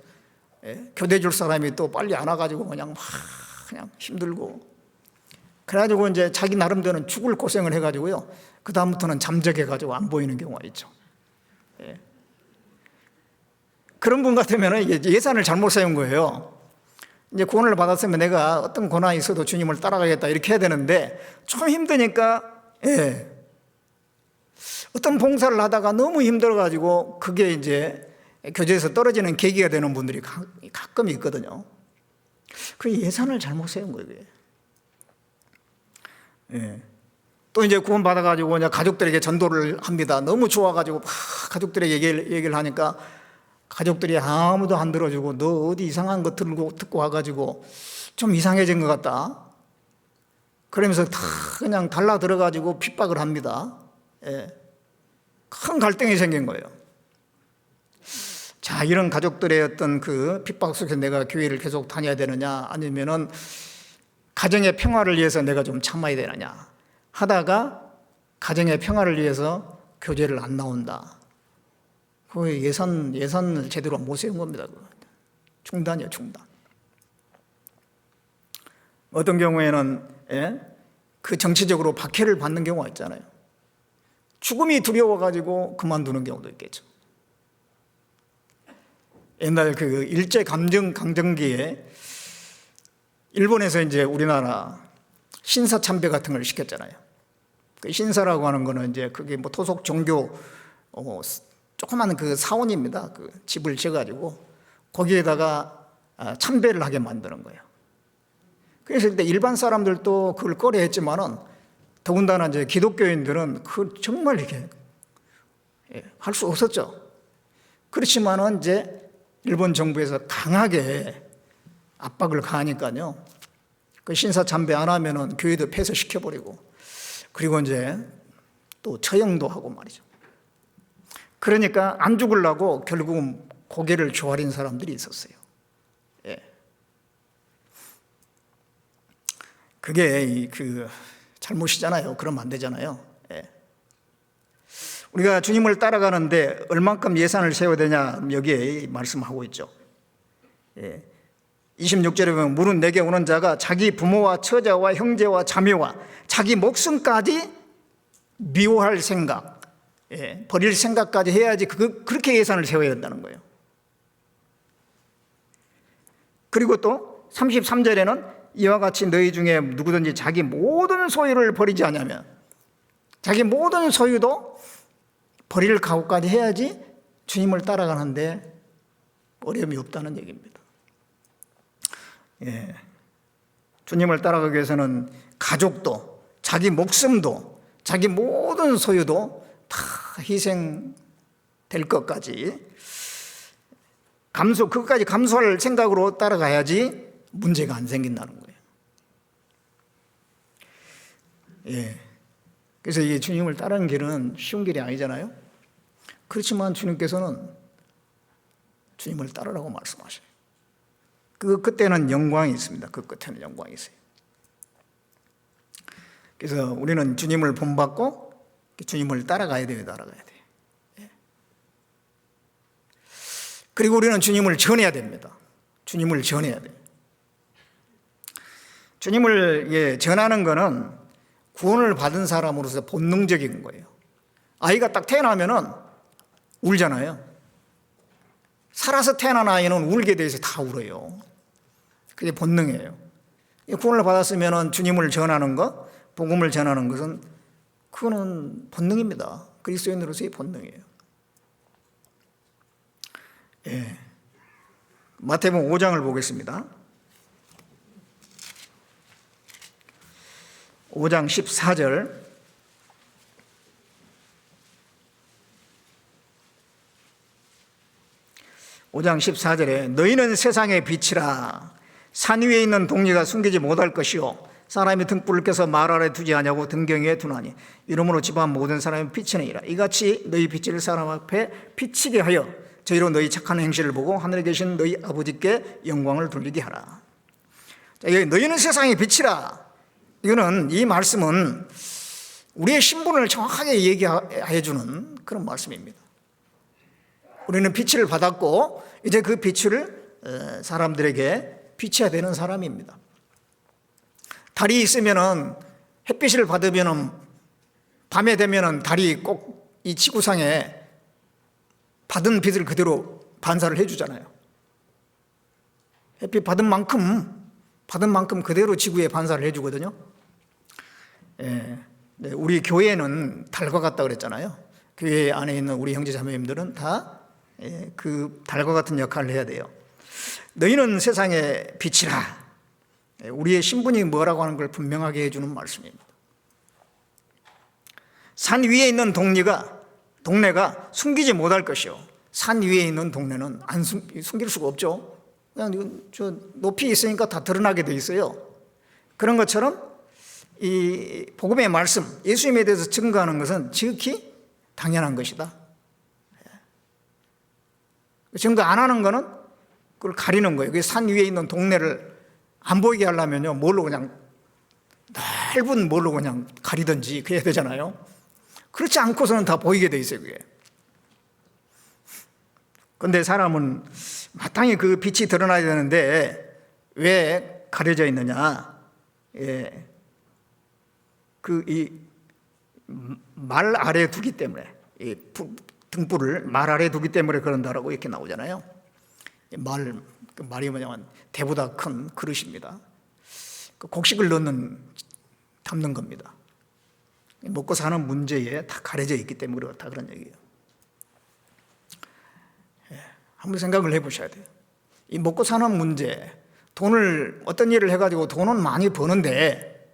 교대 줄 사람이 또 빨리 안 와가지고 그냥 힘들고. 그래가지고 이제 자기 나름대로는 죽을 고생을 해가지고요. 그 다음부터는 잠적해가지고 안 보이는 경우가 있죠. 그런 분 같으면 이게 예산을 잘못 세운 거예요. 이제 구원을 받았으면 내가 어떤 고난이 있어도 주님을 따라가겠다 이렇게 해야 되는데 좀 힘드니까 어떤 봉사를 하다가 너무 힘들어가지고 그게 이제 교제에서 떨어지는 계기가 되는 분들이 가끔 있거든요. 그 예산을 잘못 세운 거예요. 또 이제 구원 받아가지고 이제 가족들에게 전도를 합니다. 너무 좋아가지고 가족들에게 얘기를 하니까 가족들이 아무도 안 들어주고 너 어디 이상한 거 듣고 와가지고 좀 이상해진 것 같다. 그러면서 다 그냥 달라 들어가지고 핍박을 합니다. 큰 갈등이 생긴 거예요. 자, 이런 가족들의 어떤 그 핍박 속에서 내가 교회를 계속 다녀야 되느냐, 아니면은 가정의 평화를 위해서 내가 좀 참아야 되느냐 하다가 가정의 평화를 위해서 교제를 안 나온다. 그 예산을 제대로 못 세운 겁니다. 중단이에요, 중단. 어떤 경우에는 그 정치적으로 박해를 받는 경우가 있잖아요. 죽음이 두려워가지고 그만두는 경우도 있겠죠. 옛날 그 일제 강점기에 일본에서 이제 우리나라 신사 참배 같은 걸 시켰잖아요. 그 신사라고 하는 거는 이제 그게 뭐 토속 종교 조그마한 그 사원입니다. 그 집을 지어가지고 거기에다가 참배를 하게 만드는 거예요. 그래서 그때 일반 사람들도 그걸 꺼려했지만은 더군다나 이제 기독교인들은 그 정말 이렇게 할 수 없었죠. 그렇지만은 이제 일본 정부에서 강하게 압박을 가하니까요. 그 신사 참배 안 하면은 교회도 폐쇄시켜버리고, 그리고 이제 또 처형도 하고 말이죠. 그러니까 안 죽으려고 결국은 고개를 조아린 사람들이 있었어요. 그게 그 잘못이잖아요. 그러면 안 되잖아요. 우리가 주님을 따라가는데 얼만큼 예산을 세워야 되냐, 여기에 말씀하고 있죠. 26절에 보면 물은 내게 오는 자가 자기 부모와 처자와 형제와 자매와 자기 목숨까지 미워할 생각, 버릴 생각까지 해야지 그렇게 예산을 세워야 된다는 거예요. 그리고 또 33절에는 이와 같이 너희 중에 누구든지 자기 모든 소유를 버리지 않으면, 자기 모든 소유도 버릴 각오까지 해야지 주님을 따라가는데 어려움이 없다는 얘기입니다. 주님을 따라가기 위해서는 가족도, 자기 목숨도, 자기 모든 소유도 다 희생될 것까지 그것까지 감수할 생각으로 따라가야지 문제가 안 생긴다는 거예요. 예. 그래서 이 주님을 따르는 길은 쉬운 길이 아니잖아요. 그렇지만 주님께서는 주님을 따르라고 말씀하셔요. 그때는 영광이 있습니다. 그 끝에는 영광이 있어요. 그래서 우리는 주님을 본받고 주님을 따라가야 돼요. 예. 그리고 우리는 주님을 전해야 됩니다. 주님을 전해야 돼요. 주님을 전하는 것은 구원을 받은 사람으로서 본능적인 거예요. 아이가 딱 태어나면은 울잖아요. 살아서 태어난 아이는 울게 돼서 다 울어요. 그게 본능이에요. 구원을 받았으면 주님을 전하는 것, 복음을 전하는 것은 그거는 본능입니다. 그리스도인으로서의 본능이에요. 예. 마태복음 5장을 보겠습니다. 5장 14절. 너희는 세상의 빛이라. 산 위에 있는 동리가 숨기지 못할 것이요 사람이 등불을 켜서 말 아래 두지 아니하고 등경 위에 두나니 이러므로 집안 모든 사람이 빛이니라. 이같이 너희 빛을 사람 앞에 비치게 하여 저희로 너희 착한 행실을 보고 하늘에 계신 너희 아버지께 영광을 돌리게 하라. 자, 여기 너희는 세상의 빛이라. 이거는, 이 말씀은 우리의 신분을 정확하게 얘기해 주는 그런 말씀입니다. 우리는 빛을 받았고 이제 그 빛을 사람들에게 비춰야 되는 사람입니다. 달이 있으면은, 햇빛을 받으면은, 밤에 되면은 달이 꼭 이 지구상에 받은 빛을 그대로 반사를 해주잖아요. 햇빛 받은 만큼 그대로 지구에 반사를 해주거든요. 예, 네, 우리 교회는 달과 같다 그랬잖아요. 교회 안에 있는 우리 형제자매님들은 다 그 달과 같은 역할을 해야 돼요. 너희는 세상의 빛이라. 우리의 신분이 뭐라고 하는 걸 분명하게 해주는 말씀입니다. 산 위에 있는 동네가 숨기지 못할 것이요. 산 위에 있는 동네는 숨길 수가 없죠. 그냥 저 높이 있으니까 다 드러나게 돼 있어요. 그런 것처럼 이 복음의 말씀, 예수님에 대해서 증거하는 것은 지극히 당연한 것이다. 증거 안 하는 거는 그걸 가리는 거예요. 산 위에 있는 동네를 안 보이게 하려면요, 넓은 뭘로 그냥 가리든지 그래야 되잖아요. 그렇지 않고서는 다 보이게 돼 있어요, 그게. 그런데 사람은 마땅히 그 빛이 드러나야 되는데 왜 가려져 있느냐? 예. 말 아래 두기 때문에, 이 등불을 말 아래 두기 때문에 그런다라고 이렇게 나오잖아요. 말이 뭐냐면 대보다 큰 그릇입니다. 그 곡식을 담는 겁니다. 먹고 사는 문제에 다 가려져 있기 때문에 그렇다, 그런 얘기예요. 한번 생각을 해보셔야 돼요. 이 먹고 사는 문제, 어떤 일을 해가지고 돈은 많이 버는데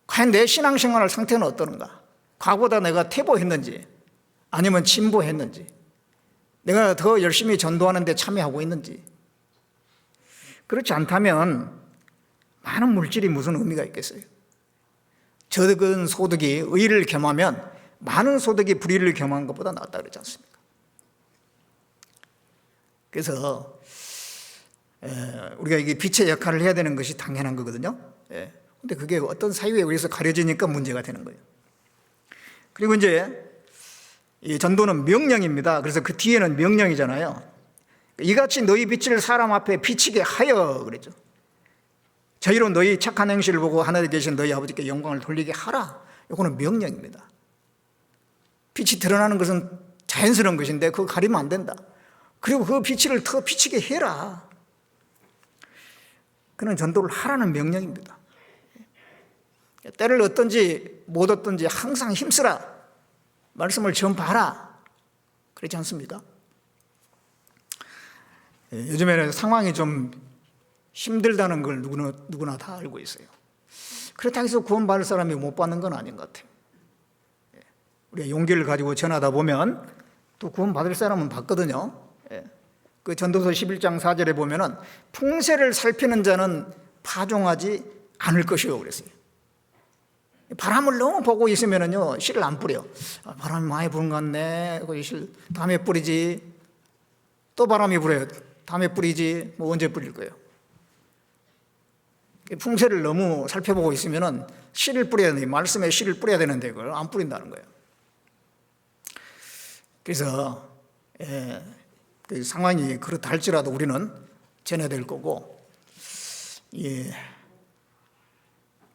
과연 내 신앙생활 상태는 어떠는가? 과거보다 내가 퇴보했는지 아니면 진보했는지, 내가 더 열심히 전도하는 데 참여하고 있는지. 그렇지 않다면 많은 물질이 무슨 의미가 있겠어요? 적은 소득이 의를 겸하면 많은 소득이 불의를 겸한 것보다 낫다 그러지 않습니까? 그래서 우리가 이게 빛의 역할을 해야 되는 것이 당연한 거거든요. 그런데 그게 어떤 사유에 의해서 가려지니까 문제가 되는 거예요. 그리고 이제 이 전도는 명령입니다. 그래서 그 뒤에는 명령이잖아요. 이같이 너희 빛을 사람 앞에 비치게 하여 그랬죠. 저희로 너희 착한 행실을 보고 하늘에 계신 너희 아버지께 영광을 돌리게 하라. 이거는 명령입니다. 빛이 드러나는 것은 자연스러운 것인데 그거 가리면 안 된다. 그리고 그 빛을 더 비치게 해라. 그는 전도를 하라는 명령입니다. 때를 얻든지 못 얻든지 항상 힘쓰라. 말씀을 전파하라. 그렇지 않습니까? 요즘에는 상황이 좀 힘들다는 걸 누구나 다 알고 있어요. 그렇다고 해서 구원받을 사람이 못 받는 건 아닌 것 같아요. 우리가 용기를 가지고 전하다 보면 또 구원받을 사람은 받거든요. 그 전도서 11장 4절에 보면은 풍세를 살피는 자는 파종하지 않을 것이요 그랬어요. 바람을 너무 보고 있으면은요 씨를 안 뿌려. 바람이 많이 부는 것 같네. 그 실 다음에 뿌리지. 또 바람이 불어요. 다음에 뿌리지. 뭐 언제 뿌릴 거예요? 풍세를 너무 살펴보고 있으면은 씨를 뿌려야 되는데, 말씀에 씨를 뿌려야 되는데 그걸 안 뿌린다는 거예요. 그래서 그 상황이 그렇다 할지라도 우리는 전해야 될 거고,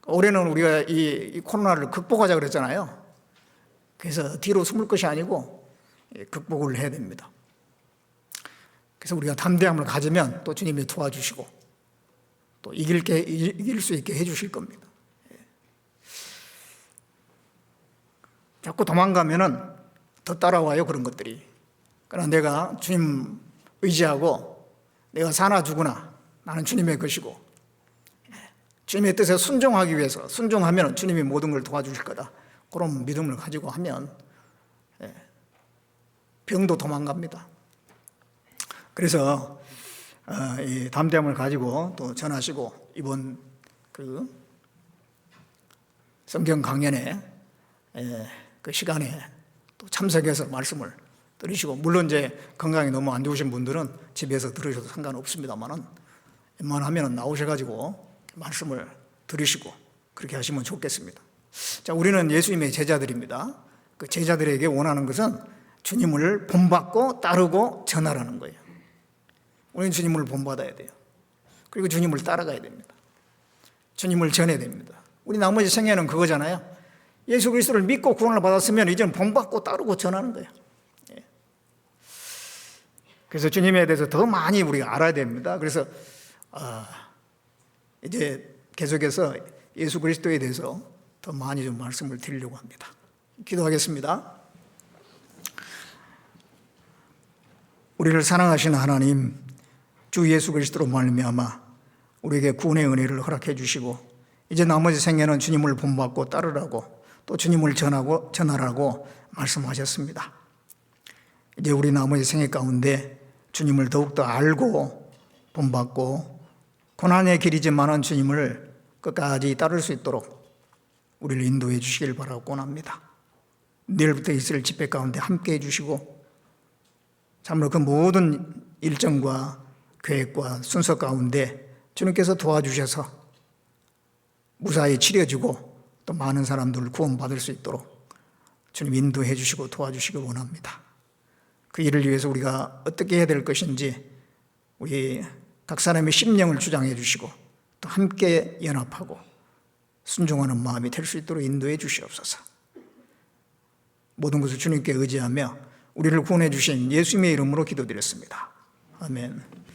올해는 우리가 이 코로나를 극복하자 그랬잖아요. 그래서 뒤로 숨을 것이 아니고 극복을 해야 됩니다. 그래서 우리가 담대함을 가지면 또 주님이 도와주시고 또 이길 수 있게 해주실 겁니다. 자꾸 도망가면은 더 따라와요, 그런 것들이. 그러나 내가 주님 의지하고 내가 사나 죽으나 나는 주님의 것이고 주님의 뜻에 순종하기 위해서, 순종하면 주님이 모든 걸 도와주실 거다, 그런 믿음을 가지고 하면 병도 도망갑니다. 그래서 이 담대함을 가지고 또 전하시고, 이번 그 성경 강연에 그 시간에 또 참석해서 말씀을 들으시고, 물론 이제 건강이 너무 안 좋으신 분들은 집에서 들으셔도 상관없습니다만은 웬만하면 나오셔가지고 말씀을 들으시고 그렇게 하시면 좋겠습니다. 자, 우리는 예수님의 제자들입니다. 그 제자들에게 원하는 것은 주님을 본받고 따르고 전하라는 거예요. 우리는 주님을 본받아야 돼요. 그리고 주님을 따라가야 됩니다. 주님을 전해야 됩니다. 우리 나머지 생애는 그거잖아요. 예수 그리스도를 믿고 구원을 받았으면 이제는 본받고 따르고 전하는 거예요. 그래서 주님에 대해서 더 많이 우리가 알아야 됩니다. 그래서 이제 계속해서 예수 그리스도에 대해서 더 많이 좀 말씀을 드리려고 합니다. 기도하겠습니다. 우리를 사랑하시는 하나님, 주 예수 그리스도로 말미암아 우리에게 구원의 은혜를 허락해 주시고, 이제 나머지 생애는 주님을 본받고 따르라고, 또 주님을 전하라고 말씀하셨습니다. 이제 우리 나머지 생애 가운데 주님을 더욱더 알고 본받고 고난의 길이지만은 주님을 끝까지 따를 수 있도록 우리를 인도해 주시길 바라고 원합니다. 내일부터 있을 집회 가운데 함께 해주시고, 참으로 그 모든 일정과 계획과 순서 가운데 주님께서 도와주셔서 무사히 치러지고 또 많은 사람들을 구원받을 수 있도록 주님 인도해 주시고 도와주시길 원합니다. 그 일을 위해서 우리가 어떻게 해야 될 것인지 우리 각 사람의 심령을 주장해 주시고 또 함께 연합하고 순종하는 마음이 될 수 있도록 인도해 주시옵소서. 모든 것을 주님께 의지하며 우리를 구원해 주신 예수님의 이름으로 기도드렸습니다. 아멘.